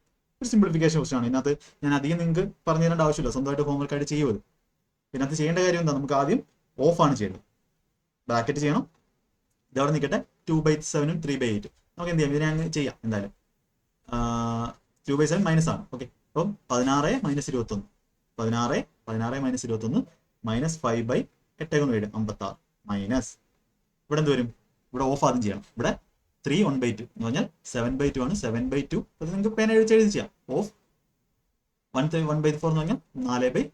ഒരു സിംപ്ലിഫിക്കേഷൻ ക്വസ്റ്റ്യൻ ആണ്. ഇതിനകത്ത് ഞാൻ അധികം നിങ്ങൾക്ക് പറഞ്ഞു തരേണ്ട ആവശ്യമില്ല, സ്വന്തമായിട്ട് ഹോംവർക്ക് ആയിട്ട് ചെയ്യുമത്. ഇതിനകത്ത് ചെയ്യേണ്ട കാര്യം എന്താ, നമുക്ക് ആദ്യം ഓഫ് ആണ് ചെയ്യേണ്ടത്. ബ്രാക്കറ്റ് ചെയ്യണം, ഇതവിടെ നിൽക്കട്ടെ. 2/7 3/8 നമുക്ക് എന്ത് ചെയ്യാം, ഇതിനെ അങ്ങ് ചെയ്യാം. എന്തായാലും 2/7 മൈനസ് ആണ്. ഓക്കെ, അപ്പം 16 - 21 16 - 21 മൈനസ് 5/8 കൊണ്ട് വരും 56 മൈനസ് ഇവിടെ എന്ത് വരും, ഇവിടെ ഓഫ് ആദ്യം ചെയ്യണം. ഇവിടെ 3 1/2 എന്ന് പറഞ്ഞാൽ 7/2 ആണ്. 7/2 അത് നിങ്ങൾക്ക് പേന എഴുതി ചെയ്യാം. ഓഫ് 1/4 എന്ന് പറഞ്ഞാൽ 4/3.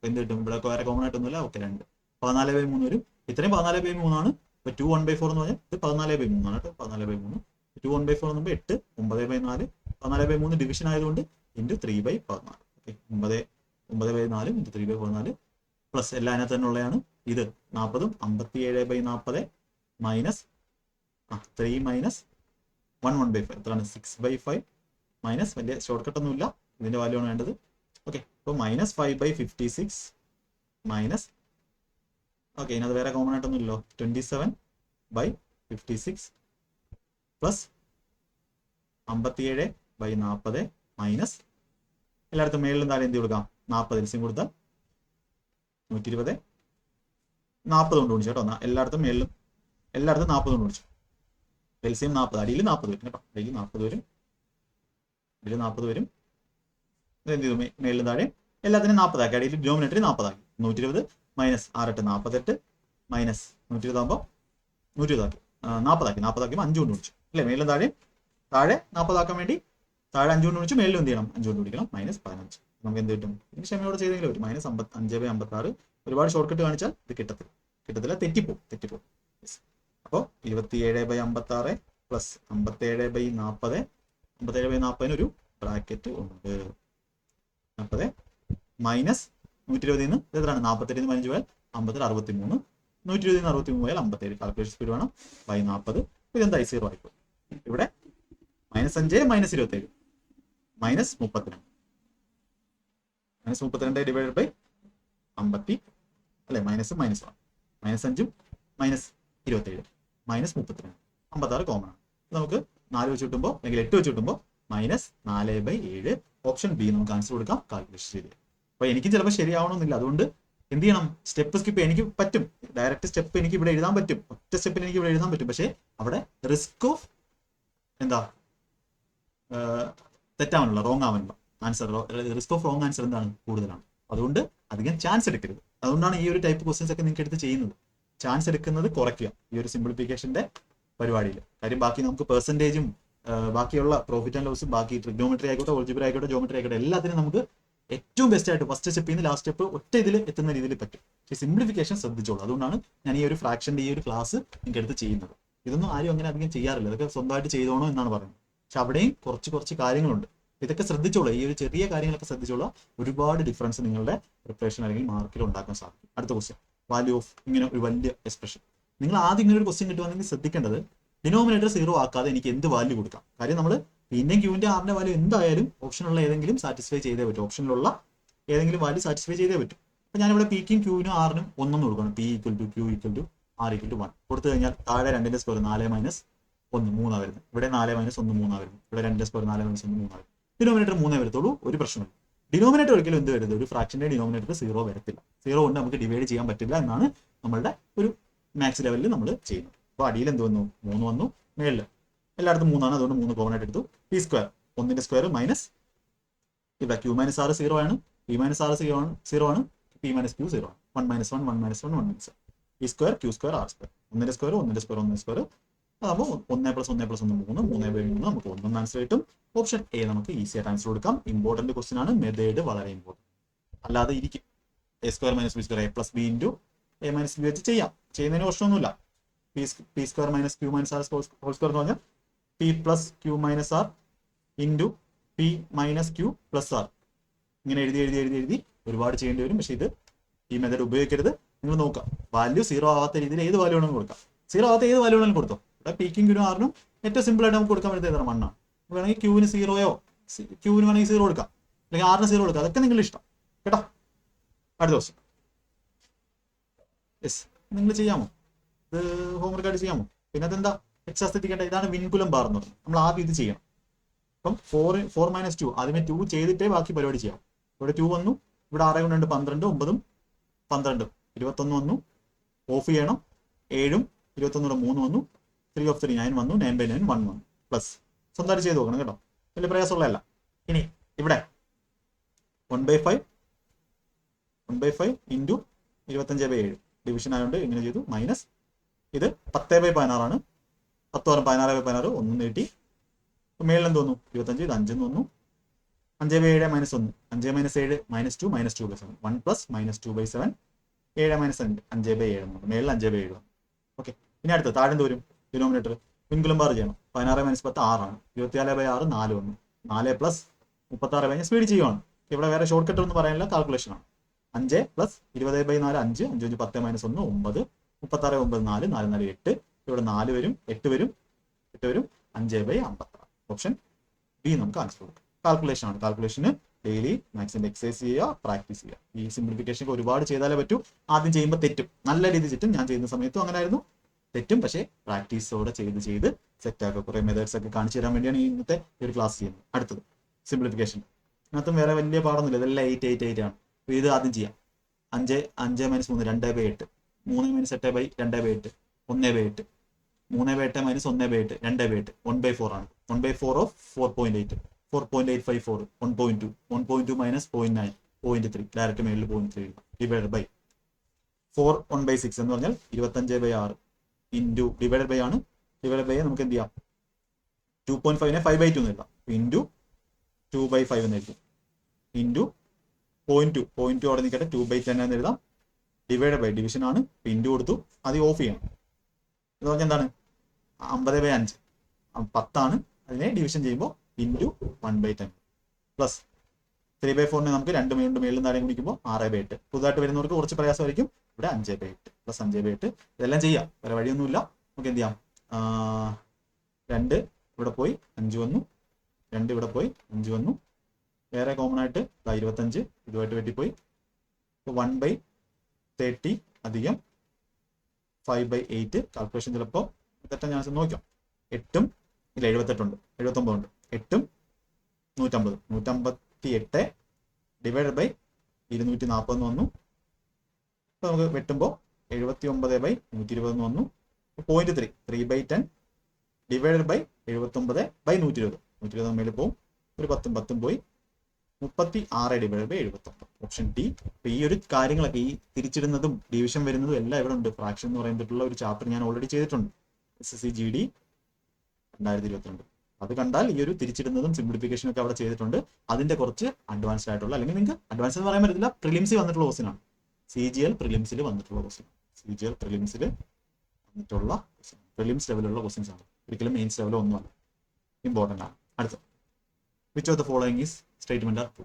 എന്ത് കിട്ടും, ഇവിടെ വേറെ കോമൺ ആയിട്ടൊന്നുമില്ല. ഓക്കെ, 2 14/3 വരും. ഇത്രയും 14/3 ആണ്. ഇപ്പൊ 2 1/4 എന്ന് പറഞ്ഞാൽ ഇത് 14/3 ആണ് കേട്ടോ. 14/3 2 1/4 എന്ന് പറയുമ്പോൾ 8 9/4 14/3 ഡിവിഷൻ ആയതുകൊണ്ട് ഇൻറ്റു 3/14. ഓക്കെ, 9 9/4 ഇൻറ്റു 3/4 പ്ലസ് എല്ലാം അതിനകത്ത് തന്നെ ഉള്ളതാണ്. ഇത് 40 57/40 മൈനസ് 3 മൈനസ് 1/5 എത്രയാണ് 6/5 മൈനസ് വലിയ ഷോർട്ട് കട്ട് ഒന്നുമില്ല, ഇതിന്റെ വാല്യൂ ആണ് വേണ്ടത്. ഓക്കെ, അപ്പോൾ മൈനസ് 5/56 മൈനസ് ഓക്കെ ഇതിനകത്ത് വേറെ കോമൺ ആയിട്ടൊന്നും ഇല്ലല്ലോ 27/56 പ്ലസ് 57/40 മൈനസ് എല്ലായിടത്തും മേളിലും താഴെ എന്ത് കൊടുക്കാം 40 എൽസിയം കൊടുത്താൽ 120 40 കൊണ്ട് ഗുണിച്ചു കേട്ടോ. എല്ലായിടത്തും മേളിലും എല്ലായിടത്തും 40 കൊണ്ട് ഗുണിച്ചു. എൽസിയം 40, അടിയിൽ 40 വരും കേട്ടോ. അടിയിൽ 40 വരും, അടിയിൽ 40 വരും. എന്ത് ചെയ്തു മേളിലും താഴെ എല്ലാത്തിനും 40 ആക്കി, അടിയിൽ ഡിനോമിനേറ്റർ 40 ആക്കി. 120 മൈനസ് 6 48 മൈനസ് 120 ആകുമ്പോൾ 120 ആക്കി 40 ആക്കി 40 ആക്കിയപ്പോൾ 5 കൊണ്ട് ഗുണിച്ചു അല്ലേ. മേളിലും താഴെ 40 ആക്കാൻ വേണ്ടി താഴെ 5 കൊണ്ട് ഗുണിച്ചു, മേളിലും എന്ത് ചെയ്യണം 5 കൊണ്ട് ഗുണിക്കണം. മൈനസ് 15 നമുക്ക് എന്ത് കിട്ടും? ഇതിന് ക്ഷമയോടെ ചെയ്തെങ്കിലും പറ്റും. മൈനസ് 5/56. ഒരുപാട് ഷോർട്ട് കട്ട് കാണിച്ചാൽ ഇത് കിട്ടത്തില്ല, തെറ്റിപ്പോ. അപ്പോൾ 27/56 പ്ലസ് 57/40 57/40 ഒരു ബ്രാക്കറ്റ് ഉണ്ട് 40 മൈനസ് 120 നിന്ന് എത്രയാണ് 48 15 പോയാൽ 50 63 120 63 പോയാൽ 57. കാൽക്കുലേഷൻ സ്പീഡ് വേണം ബൈ 40. ഇതെന്തായി 0 ആയിപ്പോയി. ഇവിടെ -5 -27 -32 -32 ഡിവൈഡഡ് ബൈ 50 അല്ലെ -5 -5 -27 -32 56 കോമൺ ആണ്. നമുക്ക് 4 വെച്ച് കിട്ടുമ്പോൾ അല്ലെങ്കിൽ 8 വെച്ച് കിട്ടുമ്പോൾ -4/7. ഓപ്ഷൻ ബി നമുക്ക് ആൻസർ കൊടുക്കാം കാൽക്കുലേഷൻ ചെയ്ത്. അപ്പൊ എനിക്ക് ചിലപ്പോൾ ശരിയാവണമെന്നില്ല, അതുകൊണ്ട് എന്ത് ചെയ്യണം? സ്റ്റെപ്പ് സ്കിപ്പ് എനിക്ക് പറ്റും, ഡയറക്റ്റ് സ്റ്റെപ്പ് എനിക്ക് ഇവിടെ എഴുതാൻ പറ്റും, ഒറ്റ സ്റ്റെപ്പിൽ എനിക്ക് ഇവിടെ എഴുതാൻ പറ്റും. പക്ഷേ അവിടെ റിസ്ക് ഓഫ് തെറ്റാവാനുള്ള റോങ് ആവാനുള്ള answer, risk of wrong answer എന്താണ് കൂടുതലാണ്. അതുകൊണ്ട് അധികം ചാൻസ് എടുക്കരുത്. അതുകൊണ്ടാണ് ഈ ഒരു ടൈപ്പ് ക്വസ്റ്റ്യൻസ് ഒക്കെ നിങ്ങൾക്ക് എടുത്ത് ചെയ്യുന്നത്. ചാൻസ് എടുക്കുന്നത് കുറയ്ക്കുക ഈ ഒരു സിംപ്ലിഫിക്കേഷന്റെ പരിപാടിയിൽ. കാര്യം ബാക്കി നമുക്ക് പെർസെൻറ്റേജും ബാക്കിയുള്ള പ്രോഫിറ്റ് ആൻഡ് ലോസും ബാക്കി ട്രിഗ്നോമെട്രി ആയിക്കോട്ടെ, ഓൾജിബ്ര ആയിക്കോട്ടെ, ജോമെട്രി ആയിക്കോട്ടെ, എല്ലാത്തിനും നമുക്ക് ഏറ്റവും ബെസ്റ്റ് ആയിട്ട് ഫസ്റ്റ് സ്റ്റെപ്പിൽ നിന്ന് ലാസ്റ്റ് സ്റ്റെപ്പ് ഒറ്റ ഇതിൽ എത്തുന്ന രീതിയിൽ പറ്റും. പക്ഷേ സിംപ്ലിഫിക്കേഷൻ ശ്രദ്ധിച്ചോളൂ. അതുകൊണ്ടാണ് ഞാൻ ഈ ഒരു ഫ്രാക്ഷന്റെ ഈ ഒരു ക്ലാസ് നിങ്ങൾക്ക് എടുത്ത് ചെയ്യുന്നത്. ഇതൊന്നും ആരും അങ്ങനെ അധികം ചെയ്യാറില്ല, ഇതൊക്കെ സ്വന്തമായിട്ട് ചെയ്തോണോ എന്നാണ് പറയുന്നത്. പക്ഷെ അവിടെയും കുറച്ച് കാര്യങ്ങളുണ്ട്. ഇതൊക്കെ ശ്രദ്ധിച്ചോളൂ, ഈ ഒരു ചെറിയ കാര്യങ്ങളൊക്കെ ശ്രദ്ധിച്ചോളൂ. ഒരുപാട് ഡിഫറൻസ് നിങ്ങളുടെ പ്രിപ്പറേഷൻ അല്ലെങ്കിൽ മാർക്കിൽ ഉണ്ടാക്കാൻ സാധിക്കും. അടുത്ത ക്വസ്റ്റ്യൻ, വാല്യൂ ഓഫ് ഇങ്ങനെ ഒരു വലിയ എക്സ്പ്രഷൻ. നിങ്ങൾ ആദ്യം ഇങ്ങനെ ഒരു ക്വസ്റ്റ്യൻ കിട്ടുവാണെങ്കിൽ ശ്രദ്ധിക്കേണ്ടത് ഡിനോമിനേറ്റർ 0 ആക്കാതെ എനിക്ക് എന്ത് വാല്യൂ കൊടുക്കാം. കാര്യം നമ്മൾ പിന്നെയും ക്യൂവിന്റെ ആറിന്റെ വാല്യൂ എന്തായാലും ഓപ്ഷനുള്ള ഏതെങ്കിലും സാറ്റിസ്ഫൈ ചെയ്തേ പറ്റും, ഓപ്ഷനിലുള്ള ഏതെങ്കിലും വാല്യൂ സാറ്റിസ്ഫൈ ചെയ്തേ പറ്റും. അപ്പൊ ഞാനിവിടെ പിക്കും ക്യൂവിനും ആറിനും 1 കൊടുക്കണം. P = Q = R = 1 കൊടുത്തു കഴിഞ്ഞാൽ താഴെ 2ന്റെ സ്ക്വയർ 4 - 1 3 വരുന്നത്. ഇവിടെ 4 - 1 3 വരുന്നത്. ഇവിടെ 2ന്റെ സ്ക്വയർ 4 - 1 3 വരുന്നത്. ഡിനോമിനേറ്റർ 3 വരത്തുള്ളൂ, ഒരു പ്രശ്നമില്ല. ഡിനോമിനേറ്റർ ഒരിക്കലും എന്ത് വരുന്നത്? ഒരു ഫ്രാക്ഷന്റെ ഡിനോമിനേറ്റർ 0 വരത്തില്ല. 0 കൊണ്ട് നമുക്ക് ഡിവൈഡ് ചെയ്യാൻ പറ്റില്ല എന്നാണ് നമ്മളുടെ ഒരു മാത്സ് ലെവലിൽ നമ്മൾ ചെയ്യുന്നത്. അപ്പോൾ അടിയിൽ എന്ത് വന്നു? 3 വന്നു, മേളിൽ എല്ലായിടത്തും 3 ആണ്, അതുകൊണ്ട് 3 കോമൺ ആയിട്ട് എടുത്തു. P സ്ക്വയർ 1ന്റെ സ്ക്വയർ മൈനസ് ഇവിടെ Q - R 0 ആണ്, P - R 0 ആണ്, P - Q 0 ആണ്. 1 - 1 1 - 1 1 - P square Q square R square 1ന്റെ സ്ക്വയർ അതാകുമ്പോൾ 1 + 1 + 1 3 3/3 നമുക്ക് 1 ആൻസർ കിട്ടും. ഓപ്ഷൻ എ നമുക്ക് ഈസി ആയിട്ട് ആൻസർ കൊടുക്കാം. ഇമ്പോർട്ടന്റ് ക്വസ്റ്റ്യൻ ആണ്, മെത്തേഡ് വളരെ ഇമ്പോർട്ടന്റ്. അല്ലാതെ ഇരിക്കും A² - B² A + B × A - B വെച്ച് ചെയ്യുന്നതിന് പ്രശ്നമൊന്നുമില്ല. P² - Q - R whole square എന്ന് പറഞ്ഞാൽ P + Q - R into P - Q + R. ഇങ്ങനെ എഴുതി ഒരുപാട് ചെയ്യേണ്ടി വരും. പക്ഷേ ഇത് ഈ മെത്തേഡ് ഉപയോഗിക്കരുത്. നിങ്ങൾ നോക്കാം, വാല്യൂ 0 ആവാത്ത രീതിയിൽ ഏത് വാല്യൂ വേണമെങ്കിലും കൊടുക്കാം. 0 ആവാത്ത ഏത് വാല്യൂ വേണമെങ്കിലും കൊടുത്തോ. ഇവിടെ പിക്കും ക്യൂനും ആറിനും ഏറ്റവും സിമ്പിൾ ആയിട്ട് നമുക്ക് കൊടുക്കാൻ പറ്റുന്നത് 1 ആണ്. വേണമെങ്കിൽ ക്യൂവിന് 0യോ ക്യൂവിന് വേണമെങ്കിൽ 0 കൊടുക്കാം, അല്ലെങ്കിൽ ആറിന് 0 കൊടുക്കാം. അതൊക്കെ നിങ്ങളുടെ ഇഷ്ടം കേട്ടോ. അടുത്ത ദിവസം യെസ് നിങ്ങൾ ചെയ്യാമോ? ഇത് ഹോംവർക്ക് ആയിട്ട് ചെയ്യാമോ? പിന്നെ അതെന്താ എക്സാ ശ്രദ്ധിക്കേണ്ട, ഇതാണ് വിൻകുലം ബാർ എന്ന് പറയുന്നത്. നമ്മൾ ആദ്യം ഇത് ചെയ്യണം. അപ്പം 4 - 2 ആദ്യമേ 2 ചെയ്തിട്ടേ ബാക്കി പരിപാടി ചെയ്യാം. ഇവിടെ 2 വന്നു, ഇവിടെ 6 കൊണ്ട് 12 9 12 21 വന്നു. ഓഫ് ചെയ്യണം. 7 21 3 വന്നു. 3 of 3 9 വന്നു. 9/9 1 വന്നു. പ്ലസ് സ്വന്തമായിട്ട് ചെയ്ത് നോക്കണം കേട്ടോ, വലിയ പ്രയാസമുള്ളതല്ല. ഇനി ഇവിടെ 1/5 ഇൻറ്റു 25/7 ഡിവിഷൻ ആയതുകൊണ്ട് ഇങ്ങനെ ചെയ്തു. മൈനസ് ഇത് 10/16 ആണ്. 10 16/16 1 നീട്ടി. മേളിൽ എന്ത് വന്നു? 25. ഇത് 5 വന്നു. 5/7 - 1 5 - 7 -2 -2/7 1 + -2/7 7 - 2 5/7 മേളിൽ 5/7 വന്നു. ഓക്കെ, ഇനി അടുത്ത് താഴെ എന്ത് വരും? ഡിനോമിനേറ്റർ വിൻകുലം ബാർ ചെയ്യണം. 16 - 10 6 ആണ്. 24/6 4 വന്നു. 4 + 36 കഴിഞ്ഞ് സ്പീഡ് ചെയ്യുവാണ്. ഇവിടെ വേറെ ഷോർട്ട് കട്ട് ഒന്നും പറയാനില്ല, കാൽക്കുലേഷൻ ആണ്. 5 പ്ലസ് 20/4 5, 5 5 10 - 1 9, 36 9 4 4 4 8. ഇവിടെ 4 വരും, 8 വരും, 8 വരും, 5/56. ഓപ്ഷൻ ബി നമുക്ക് ആൻസർ കൊടുക്കാം. കാൽക്കുലേഷൻ ആണ്. കാൽക്കുലേഷന് ഡെയിലി മാത്സിന്റെ എക്സസൈസ് ചെയ്യുക, പ്രാക്ടീസ് ചെയ്യുക. ഈ സിംപ്ലിഫിക്കേഷൻ ഒരുപാട് ചെയ്താലേ പറ്റൂ. ആദ്യം ചെയ്യുമ്പോൾ തെറ്റും, നല്ല രീതിയിൽ തെറ്റും. ഞാൻ ചെയ്യുന്ന സമയത്തും അങ്ങനെ ആയിരുന്നു, തെറ്റും. പക്ഷേ പ്രാക്ടീസോടെ ചെയ്ത് സെറ്റ് ആക്കുക. കുറെ മെത്തേഡ്സ് ഒക്കെ കാണിച്ചു തരാൻ വേണ്ടിയാണ് ഇന്നത്തെ ഒരു ക്ലാസ് ചെയ്യുന്നത്. അടുത്തത് സിംപ്ലിഫിക്കേഷൻ. അതിനകത്തും വേറെ വലിയ പാടൊന്നുമില്ല, ഇതെല്ലാം 8 8 8 ആണ്. ഇത് ആദ്യം ചെയ്യാം. 5 5 - 3 2/8, 3 - 8 2/8, 1/8, 3/8 - 1/8 2/8, 1/4 ആണ്. 1/4 ഓഫ് 4.8, 4.854, 1.2, 1.2 - 0.9, 0.3, ഡയറക്റ്റ് മേളിൽ 0.3 ഡിവൈഡ് ബൈ 4 1/6 എന്ന് പറഞ്ഞാൽ 25/6 ഇൻറ്റു ഡിവൈഡ് ബൈ ആണ്. ഡിവൈഡ് ബൈ നമുക്ക് എന്ത് ചെയ്യാം, 2.5നെ 5/2 എന്ന് എഴുതാം, ഇൻറ്റു 2/5 എന്ന് എഴുതും, ഇൻറ്റു 0.2 അവിടെ നിൽക്കട്ടെ, 2/10 എന്ന് എഴുതാം. ഡിവൈഡ് ബൈ ഡിവിഷൻ ആണ്, ഇൻറ്റു കൊടുത്തു, അത് ഓഫ് ചെയ്യണം. എന്ന് പറഞ്ഞാൽ എന്താണ്, 50/5 10 അതിനെ ഡിവിഷൻ ചെയ്യുമ്പോൾ ഇൻറ്റു 1/10 പ്ലസ് 3/4നെ നമുക്ക് 2 മേളിലും താഴെയും കുടിക്കുമ്പോൾ 6/8. പുതുതായിട്ട് വരുന്നവർക്ക് കുറച്ച് പ്രയാസമായിരിക്കും. ഇവിടെ 5/8 പ്ലസ് 5/8. ഇതെല്ലാം ചെയ്യാം, വേറെ വഴിയൊന്നുമില്ല. നമുക്ക് എന്ത് ചെയ്യാം, 2 ഇവിടെ പോയി 5 വന്നു, 2 ഇവിടെ പോയി 5 വന്നു. വേറെ കോമൺ ആയിട്ട് 25 ഇതുമായിട്ട് വെട്ടിപ്പോയി. 1/30 അധികം 5/8. കാൽക്കുലേഷൻ ചിലപ്പോൾ തെറ്റാൻ ചാൻസ് നോക്കാം. 8 ഇല്ല 78 ഉണ്ട്, 79 ഉണ്ട്. 8 150, 158 ഡിവൈഡ് ബൈ 240 എന്ന് വന്നു. അപ്പോൾ നമുക്ക് വെട്ടുമ്പോൾ 79/120 എന്ന് വന്നു. 0.3 3/10 ഡിവൈഡ് ബൈ 79/120, 120 മേളിൽ പോവും. ഒരു 10 പോയി 36 ഡിവൈഡ് ബൈ 79. Option D. ഈ ഒരു കാര്യങ്ങളൊക്കെ, ഈ തിരിച്ചിടുന്നതും ഡിവിഷൻ വരുന്നതും എല്ലാം ഇവിടെ ഉണ്ട്. ഫ്രാക്ഷൻ എന്ന് പറയുന്നിട്ടുള്ള ഒരു ചാപ്റ്റർ ഞാൻ ഓൾറെഡി ചെയ്തിട്ടുണ്ട്, SSC GD 2022. അത് കണ്ടാൽ ഈ ഒരു തിരിച്ചിടുന്നതും സിംപ്ലിഫിക്കേഷനും ഒക്കെ അവിടെ ചെയ്തിട്ടുണ്ട്. അതിന്റെ കുറച്ച് അഡ്വാൻസ്ഡ് ആയിട്ടുള്ള, അല്ലെങ്കിൽ നിങ്ങൾക്ക് അഡ്വാൻസ് എന്ന് പറയാൻ പറ്റില്ല, പ്രിലിംസിൽ വന്നിട്ടുള്ള ക്വസ്റ്റ്യൻ ആണ്. CGL പ്രിലിംസിൽ വന്നിട്ടുള്ള ക്വസ്റ്റ്യൻ, CGL പ്രിലിംസിൽ വന്നിട്ടുള്ള പ്രിലിംസ് ലെവലുള്ള ക്വസ്റ്റ്യൻസ് ആണ്. ഒരിക്കലും മെയിൻസ് ലെവലോ ഒന്നുമല്ല. ഇമ്പോർട്ടൻ്റ് ആണ്. അടുത്ത, which of the following is statement are true.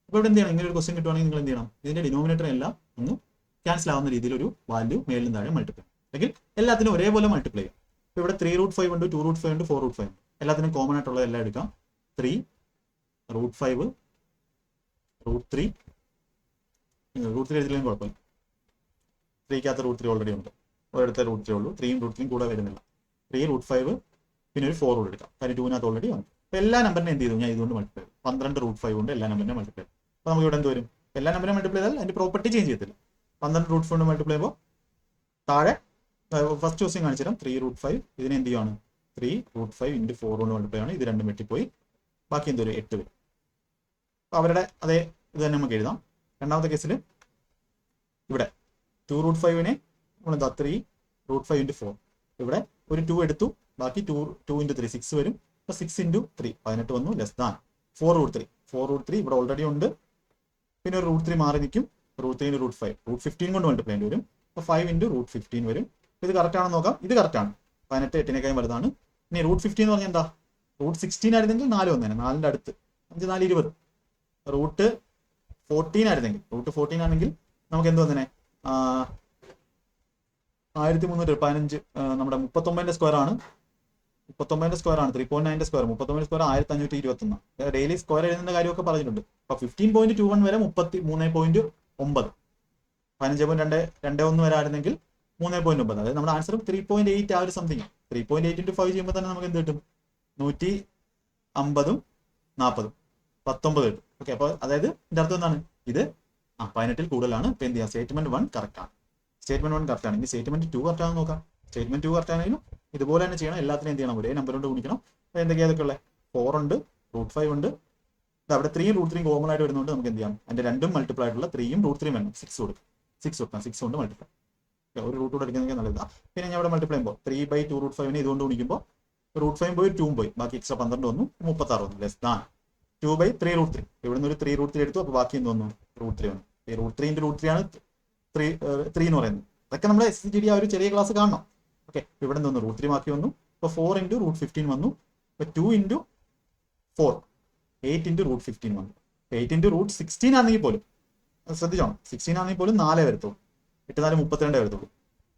അപ്പോൾ ഇവിടെ എന്ത് ചെയ്യണം, ഇങ്ങനെ ഒരു ക്വസ്റ്റ്യൻ കിട്ടുവാണെങ്കിൽ നിങ്ങൾ എന്ത് ചെയ്യണം, ഇതിന്റെ ഡിനോമിനേറ്റർ എല്ലാം ഒന്ന് ക്യാൻസൽ ആവുന്ന രീതിയിൽ ഒരു വാല്യൂ മേളിലും താഴെ മൾട്ടിപ്ലൈ, അല്ലെങ്കിൽ എല്ലാത്തിനും ഒരേപോലെ മൾട്ടിപ്ലൈ ചെയ്യാം. ഇപ്പോൾ ഇവിടെ 3√5 ഉണ്ട്, 2√5 ഉണ്ട്, 4√5 ഉണ്ട്. എല്ലാത്തിനും കോമൺ ആയിട്ടുള്ളത് എല്ലാം എടുക്കാം. 3√5 √3 എഴുതില്ലെങ്കിലും കുഴപ്പമില്ല. 3ക്കകത്ത് √3 ഓൾറെഡി ഉണ്ട്, ഒരിടത്തെ √3 ഉള്ളൂ. 3യും √3യും കൂടെ വരുന്നില്ല. 3√5 പിന്നെ ഒരു 4 കൂടെ എടുക്കാം, കാര്യം 2വിനകത്ത് ഓൾറെഡി ഉണ്ട്. അപ്പോൾ എല്ലാ നമ്പറിനെ എന്ത് ചെയ്തു, ഞാൻ ഇതുകൊണ്ട് മൾട്ടിപ്ലൈ ചെയ്തു. 12√5 കൊണ്ട് എല്ലാ നമ്പറിനെ മൾട്ടിപ്ലൈ ചെയ്തു. അപ്പോൾ നമുക്ക് ഇവിടെ എന്ത് വരും, എല്ലാ നമ്പറിനെ മൾട്ടിപ്ലൈ ചെയ്താൽ അതിന്റെ പ്രോപ്പർട്ടി ചേഞ്ച് ചെയ്യത്തില്ല. 12√5 കൊണ്ട് മൾട്ടിപ്ലൈ ചെയ്യുമ്പോൾ താഴെ ഫസ്റ്റ് ക്വസ്റ്റ്യൻ കാണിച്ചു തരാം. 3√5 ഇതിനെ എന്ത് ചെയ്യുകയാണ്, 3√5 × 4 കൊണ്ട് മൾട്ടിപ്ലൈ ആണ്. ഇത് രണ്ടും വെട്ടിപ്പോയി, ബാക്കി എന്തൊരു 8 വരും. അപ്പോൾ അവരുടെ അതേ ഇത് തന്നെ നമുക്ക് എഴുതാം. രണ്ടാമത്തെ കേസിൽ ഇവിടെ 2√5നെ നമ്മളെന്താ 3√5 × 4, ഇവിടെ ഒരു 2 എടുത്തു, ബാക്കി 2 × 3 6 വരും. അപ്പോൾ 6 × 3 18 വന്നു, ലെസ് ദാൻ 4√3. 4√3 ഇവിടെ ഓൾറെഡി ഉണ്ട്, പിന്നെ ഒരു √3 മാറി നിൽക്കും. √3 × √5 √15 കൊണ്ട് മൾട്ടിപ്ലൈ ചെയ്യേണ്ടി വരും. അപ്പോൾ 5 × √15 വരും. ഇത് കറക്റ്റ് ആണെന്ന് നോക്കാം. ഇത് കറക്റ്റ് ആണ്, 18 8നേക്കാളും വലുതാണ്. ഇനി √15 എന്ന് പറഞ്ഞാൽ എന്താ, √16 ആയിരുന്നെങ്കിൽ 4 വന്നേനെ, 4ന്റെ അടുത്ത് 5 4 20. √14 ആയിരുന്നെങ്കിൽ, √14 ആണെങ്കിൽ നമുക്ക് എന്ത് വന്നേനെ, 1315 നമ്മുടെ 39ന്റെ സ്ക്വയർ ആണ്. 39ന്റെ സ്ക്വയർ ആണ് 3.9ന്റെ സ്ക്വയർ. 39ന്റെ സ്ക്വയർ 1521. ഡെയിലി സ്ക്വയർ എഴുതുന്ന കാര്യമൊക്കെ പറഞ്ഞിട്ടുണ്ട്. അപ്പൊ 15.21 വരെ 33.9, 15.21 വരെ ആയിരുന്നെങ്കിൽ 3.9. അതായത് നമ്മുടെ ആൻസർ 3.8 ആ ഒരു സംതിങ്. 3.8 × 5 ചെയ്യുമ്പോൾ തന്നെ നമുക്ക് എന്ത് കിട്ടും, 150 40 19 കിട്ടും. ഓക്കെ, അപ്പോൾ അതായത് ഇതിന്റെ അർത്ഥം എന്താണ്, ഇത് 18ൽ കൂടുതലാണ്. ഇപ്പൊ എന്ത് ചെയ്യാം, സ്റ്റേറ്റ്മെന്റ് 1 കറക്റ്റ് ആണ്. സ്റ്റേറ്റ്മെന്റ് 1 കറക്റ്റ് ആണ്. ഇനി സ്റ്റേറ്റ്മെന്റ് 2 കറക്റ്റ് ആണെന്ന് നോക്കാം. സ്റ്റേറ്റ്മെന്റ് 2 കറക്റ്റ് ആണെങ്കിലും ഇതുപോലെ തന്നെ ചെയ്യണം. എല്ലാത്തിനും എന്ത് ചെയ്യണം, ഒരേ നമ്പർ കൊണ്ട് ഗുണിക്കണം. എന്തൊക്കെയാതൊക്കെ ഉള്ളത്, 4 ഉണ്ട്, √5 ഉണ്ട്. അവിടെ 3യും √3യും കോമൺ ആയിട്ട് വരുന്നുണ്ട്. നമുക്ക് എന്ത് ചെയ്യാം, അതിന്റെ രണ്ടും മൾട്ടിപ്ലൈ ആയിട്ടുള്ള 3യും √3യും വേണം. 6 കൊടുക്കാം, 6 കൊണ്ട് മൾട്ടിപ്ലൈ. ഒരു റൂട്ട് കൂടെ എടുക്കുന്നതൊക്കെ നല്ലതാണ്. പിന്നെ ഞാൻ ഇവിടെ മൾട്ടിപ്ലൈ ചെയ്യുമ്പോൾ 3/2√5നെ ഇതുകൊണ്ട് ഗുണിക്കുമ്പോൾ √5 പോയി 2 പോയി, ബാക്കി എക്സ്ട്രാ 12 വന്നു, 36 വന്നു, ലെസ് ദാൻ 2/3√3. ഇവിടുന്ന് ഒരു 3√3 എടുത്തു, അപ്പോൾ ബാക്കി എന്ത് വന്നു, √3 വന്നു. ഈ √3 × √3 ആണ് 3 എന്ന് പറയുന്നത്. അതൊക്കെ നമ്മുടെ SSGD ആ ഒരു ചെറിയ ക്ലാസ് കാണണം. ഓക്കെ, ഇവിടെ നിന്ന് വന്നു √3 ബാക്കി വന്നു. അപ്പോൾ 4 × √15 വന്നു. അപ്പോൾ 2 × 4 8 × √15 വന്നു. 8 ഇൻറ്റു റൂട്ട് 16 ആണെങ്കിൽ പോലും ശ്രദ്ധിച്ചോണം, 16 ആണെങ്കിൽ പോലും 4 വരത്തുള്ളൂ. 8 4 32 വരത്തുള്ളൂ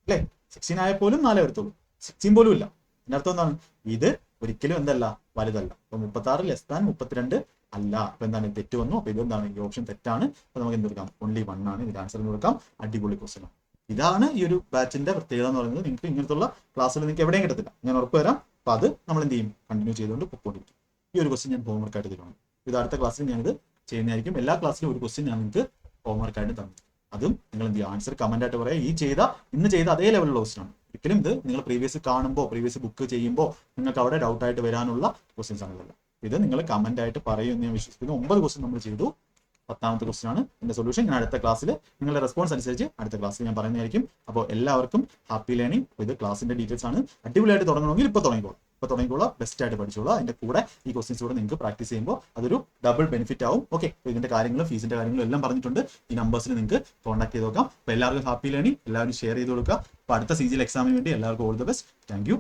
അല്ലേ? 16 ആയാൽ പോലും 4 വരത്തുള്ളൂ, 16 പോലും ഇല്ല. ഇതിന്റെ അർത്ഥം എന്താണ്? ഇത് ഒരിക്കലും എന്തല്ല, വലുതല്ല. അപ്പൊ 36 ലെസ് ദാൻ 32 അല്ല. അപ്പൊ എന്താണ്, തെറ്റ് വന്നു. അപ്പൊ ഇതെന്താണ്, ഈ ഓപ്ഷൻ തെറ്റാണ്. അപ്പൊ നമുക്ക് എന്ത് കൊടുക്കാം, ഓൺലി 1 ആണ് ഇതിന്റെ ആൻസർ കൊടുക്കാം. അടിപൊളി ക്വസ്റ്റൻ. ഇതാണ് ഈ ഒരു ബാച്ചിന്റെ പ്രത്യേകത എന്ന് പറയുന്നത്. നിങ്ങൾക്ക് ഇങ്ങനത്തുള്ള ക്ലാസ്സിൽ നിങ്ങൾക്ക് എവിടെയും കിട്ടത്തില്ല, ഞാൻ ഉറപ്പ് തരാം. അപ്പൊ അത് നമ്മൾ എന്ത് ചെയ്യും, കണ്ടിന്യൂ ചെയ്തുകൊണ്ട് പൊക്കോണ്ടിരിക്കും. ഈ ഒരു ക്വസ്റ്റൻ ഞാൻ ഹോംവർക്ക് ആയിട്ട് തരുവാണ്. ഇത് അടുത്ത ക്ലാസ്സിൽ ഞാനിത് ചെയ്യുന്നതായിരിക്കും. എല്ലാ ക്ലാസ്സിലും ഒരു ക്വസ്റ്റൻ ഞാൻ നിങ്ങൾക്ക് ഹോംവർക്ക് ആയിട്ട് തന്നു. അതും നിങ്ങൾ എന്ത് ചെയ്യുക, ആൻസർ കമന്റ് ആയിട്ട് പറയാം. ഇന്ന് ചെയ്ത അതേ ലെവലുള്ള ക്വസ്റ്റൻ ആണ്. ഒരിക്കലും ഇത് നിങ്ങൾ പ്രീവിയസ് കാണുമ്പോൾ, പ്രീവിയസ് ബുക്ക് ചെയ്യുമ്പോൾ നിങ്ങൾക്ക് അവിടെ ഡൗട്ട് ആയിട്ട് വരാനുള്ള ക്വസ്റ്റ്യൻസ് ആണ് ഇതല്ല. ഇത് നിങ്ങൾ കമന്റ് ആയിട്ട് പറയുമെന്ന് ഞാൻ വിശ്വസിക്കുന്നു. 9 ക്വസ്റ്റൻ നമ്മൾ ചെയ്തു. 10ാമത്തെ ക്വസ്റ്റൻ ആണ് ഇതിന്റെ സൊല്യൂഷൻ. ഞാൻ അടുത്ത ക്ലാസ്സിൽ നിങ്ങളുടെ റെസ്പോൺസ് അനുസരിച്ച് അടുത്ത ക്ലാസ്സിൽ ഞാൻ പറയുന്നതായിരിക്കും. അപ്പോൾ എല്ലാവർക്കും ഹാപ്പി ലേണിംഗ്. ഇത് ക്ലാസിന്റെ ഡീറ്റെയിൽസ് ആണ്. അടിപൊളിയായിട്ട് തുടങ്ങണമെങ്കിൽ ഇപ്പോൾ തുടങ്ങിക്കോളാം. ബെസ്റ്റ് ആയിട്ട് പഠിച്ചോളാം. അതിന്റെ കൂടെ ഈ ക്വസ്റ്റ്യൻസ് കൂടെ നിങ്ങൾക്ക് പ്രാക്ടീസ് ചെയ്യുമ്പോൾ അതൊരു ഡബിൾ ബെനിഫിറ്റ് ആവും. ഓക്കെ, ഇതിന്റെ കാര്യങ്ങളും ഫീസിന്റെ കാര്യങ്ങളും എല്ലാം പറഞ്ഞിട്ടുണ്ട്. ഈ നമ്പേഴ്സിൽ നിങ്ങൾക്ക് കോൺടാക്ട് ചെയ്ത് നോക്കാം. അപ്പോൾ എല്ലാവർക്കും ഹാപ്പി ലേണിംഗ്. എല്ലാവരും ഷെയർ ചെയ്ത് കൊടുക്കുക. അപ്പോൾ അടുത്ത CGL എക്സാമിന് വേണ്ടി എല്ലാവർക്കും all the best. Thank you.